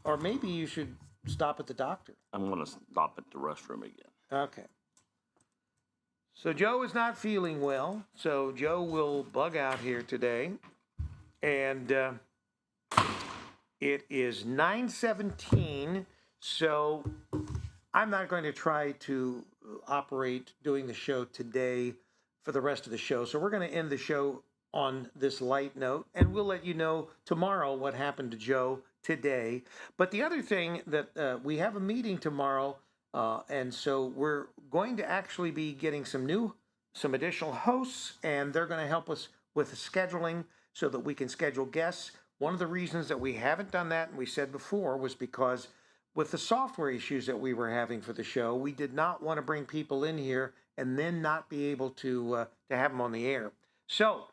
[SPEAKER 2] Or maybe you should stop at the doctor.
[SPEAKER 1] I'm going to stop at the restroom again.
[SPEAKER 2] Okay. So Joe is not feeling well, so Joe will bug out here today. And it is 9:17, so I'm not going to try to operate doing the show today for the rest of the show. So we're going to end the show on this light note, and we'll let you know tomorrow what happened to Joe today. But the other thing that we have a meeting tomorrow, and so we're going to actually be getting some additional hosts, and they're going to help us with the scheduling so that we can schedule guests. One of the reasons that we haven't done that, and we said before, was because with the software issues that we were having for the show, we did not want to bring people in here and then not be able to have them on the air. So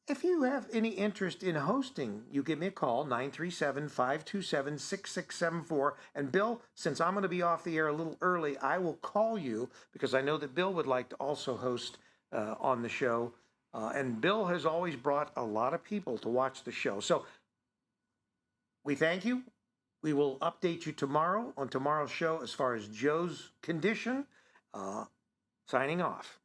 [SPEAKER 2] if you have any interest in hosting, you give me a call, 937-527-6674. And Bill, since I'm going to be off the air a little early, I will call you because I know that Bill would like to also host on the show. And Bill has always brought a lot of people to watch the show. So we thank you. We will update you tomorrow on tomorrow's show as far as Joe's condition. Signing off.